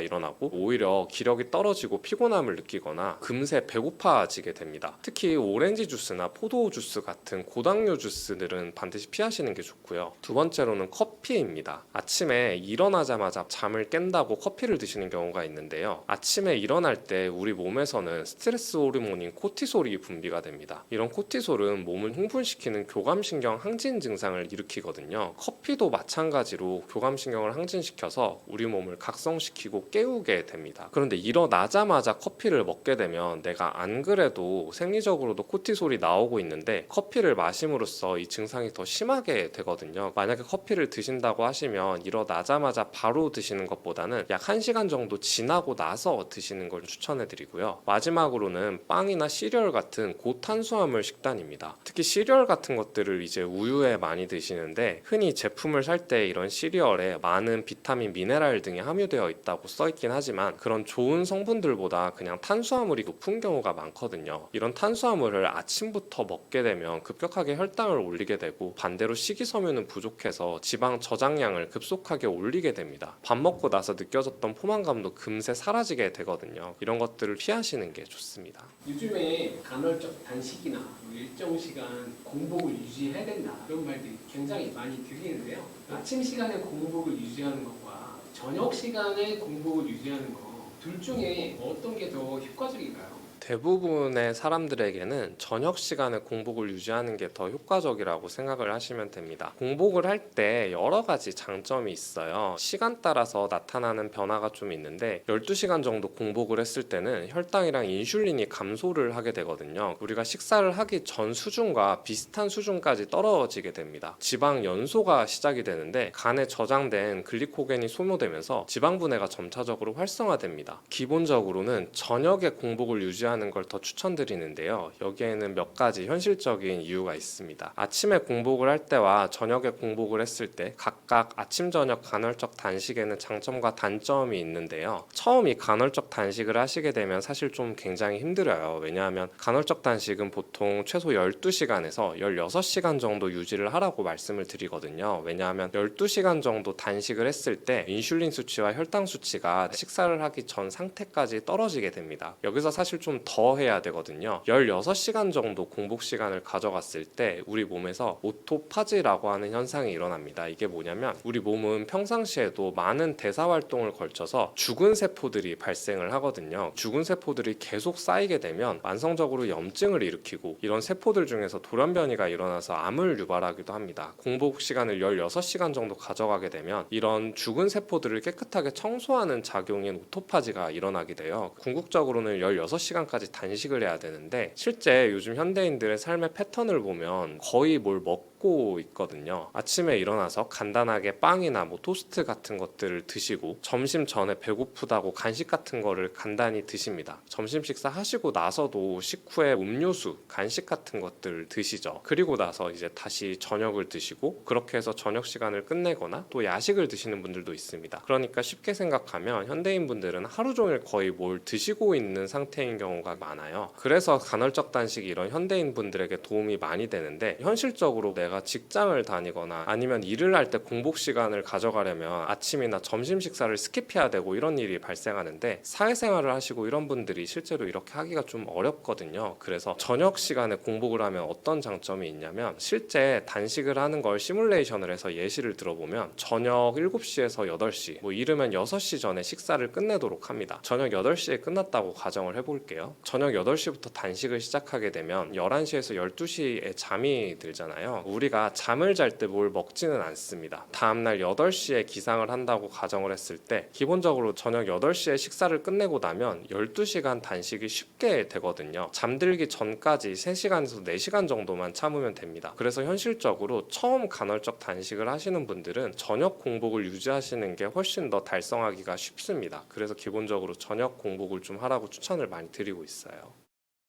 일어나고 오히려 기력이 떨어지고 피곤함을 느끼거나 금세 배고파지게 됩니다. 특히 오렌지 주스나 포도 주스 같은 고당류 주스들은 반드시 피하시는 게 좋고요. 두 번째로는 커피입니다. 아침에 일어나자마자 잠을 깬다고 커피를 드시는 경우가 있는데요. 아침에 일어날 때 우리 몸에서는 스트레스 호르몬인 코티솔이 분비가 됩니다. 이런 코티솔은 몸을 흥분시키는 교감신경 항진 증상을 일으키거든요. 커피도 마찬가지로 교감신경을 항진시켜서 우리 몸을 각성시키고 깨우게 됩니다. 그런데 일어나자마자 커피를 먹게 되면 내가 안 그래도 생리적으로도 코티솔이 나오고 있는데 커피를 마심으로써 이 증상이 더 심하게 되거든요. 만약에 커피를 드신다고 하시면 일어나자마자 바로 드시는 것보다는 약 1시간 정도 지나고 나서 드시는 걸 추천해 드리고요. 마지막으로는 빵이나 시리얼 같은 고탄수화물 식단입니다. 특히 시리얼 같은 것들을 이제 우유에 많이 드시는데 흔히 제품을 살 때 이런 시리얼에 많은 비타민, 미네랄 등이 함유되어 있다고 써 있긴 하지만 그런 좋은 성분들보다 그냥 탄수화물이 높은 경우가 많거든요. 이런 탄수화물을 아침부터 먹게 되면 급격하게 혈당을 올리게 되고 반대로 식이섬유는 부족해서 지방 저장량을 급속하게 올리게 됩니다. 밥 먹고 나서 느껴졌던 포만감도 금세 사라지게 되거든요. 이런 것들을 피하시는 게 좋습니다. 요즘에 간헐적 단식이나 일정 시간 공복을 유지해야 된다 이런 말들이 굉장히 많이 들리는데요. 아침 시간에 공복을 유지하는 것과 저녁 시간에 공복을 유지하는 것 둘 중에 어떤 게 더 효과적일까요? 대부분의 사람들에게는 저녁 시간에 공복을 유지하는 게 더 효과적이라고 생각을 하시면 됩니다. 공복을 할 때 여러 가지 장점이 있어요. 시간 따라서 나타나는 변화가 좀 있는데 12시간 정도 공복을 했을 때는 혈당이랑 인슐린이 감소를 하게 되거든요. 우리가 식사를 하기 전 수준과 비슷한 수준까지 떨어지게 됩니다. 지방 연소가 시작이 되는데 간에 저장된 글리코겐이 소모되면서 지방 분해가 점차적으로 활성화됩니다. 기본적으로는 저녁에 공복을 유지하는 걸 더 추천드리는데요. 여기에는 몇 가지 현실적인 이유가 있습니다. 아침에 공복을 할 때와 저녁에 공복을 했을 때 각각 아침 저녁 간헐적 단식에는 장점과 단점이 있는데요. 처음 이 간헐적 단식을 하시게 되면 사실 좀 굉장히 힘들어요. 왜냐하면 간헐적 단식은 보통 최소 12시간에서 16시간 정도 유지를 하라고 말씀을 드리거든요. 왜냐하면 12시간 정도 단식을 했을 때 인슐린 수치와 혈당 수치가 식사를 하기 전 상태까지 떨어지게 됩니다. 여기서 사실 좀 더 해야 되거든요. 16시간 정도 공복 시간을 가져갔을 때 우리 몸에서 오토파지라고 하는 현상이 일어납니다. 이게 뭐냐면 우리 몸은 평상시에도 많은 대사 활동을 걸쳐서 죽은 세포들이 발생을 하거든요. 죽은 세포들이 계속 쌓이게 되면 만성적으로 염증을 일으키고 이런 세포들 중에서 돌연변이가 일어나서 암을 유발하기도 합니다. 공복 시간을 16시간 정도 가져가게 되면 이런 죽은 세포들을 깨끗하게 청소하는 작용인 오토파지가 일어나게 돼요. 궁극적으로는 16시간까지 단식을 해야 되는데 실제 요즘 현대인들의 삶의 패턴을 보면 거의 뭘 먹고 찾고 있거든요. 아침에 일어나서 간단하게 빵이나 뭐 토스트 같은 것들을 드시고 점심 전에 배고프다고 간식 같은 거를 간단히 드십니다. 점심 식사 하시고 나서도 식후에 음료수, 간식 같은 것들을 드시죠. 그리고 나서 이제 다시 저녁을 드시고 그렇게 해서 저녁 시간을 끝내거나 또 야식을 드시는 분들도 있습니다. 그러니까 쉽게 생각하면 현대인 분들은 하루 종일 거의 뭘 드시고 있는 상태인 경우가 많아요. 그래서 간헐적 단식이 이런 현대인 분들에게 도움이 많이 되는데, 현실적으로 내가 직장을 다니거나 아니면 일을 할 때 공복 시간을 가져가려면 아침이나 점심 식사를 스킵해야 되고 이런 일이 발생하는데, 사회생활을 하시고 이런 분들이 실제로 이렇게 하기가 좀 어렵거든요. 그래서 저녁 시간에 공복을 하면 어떤 장점이 있냐면, 실제 단식을 하는 걸 시뮬레이션을 해서 예시를 들어보면 저녁 7시에서 8시, 뭐 이르면 6시 전에 식사를 끝내도록 합니다. 저녁 8시에 끝났다고 가정을 해볼게요. 저녁 8시부터 단식을 시작하게 되면 11시에서 12시에 잠이 들잖아요. 우리가 잠을 잘 때 뭘 먹지는 않습니다. 다음날 8시에 기상을 한다고 가정을 했을 때 기본적으로 저녁 8시에 식사를 끝내고 나면 12시간 단식이 쉽게 되거든요. 잠들기 전까지 3시간에서 4시간 정도만 참으면 됩니다. 그래서 현실적으로 처음 간헐적 단식을 하시는 분들은 저녁 공복을 유지하시는 게 훨씬 더 달성하기가 쉽습니다. 그래서 기본적으로 저녁 공복을 좀 하라고 추천을 많이 드리고 있어요.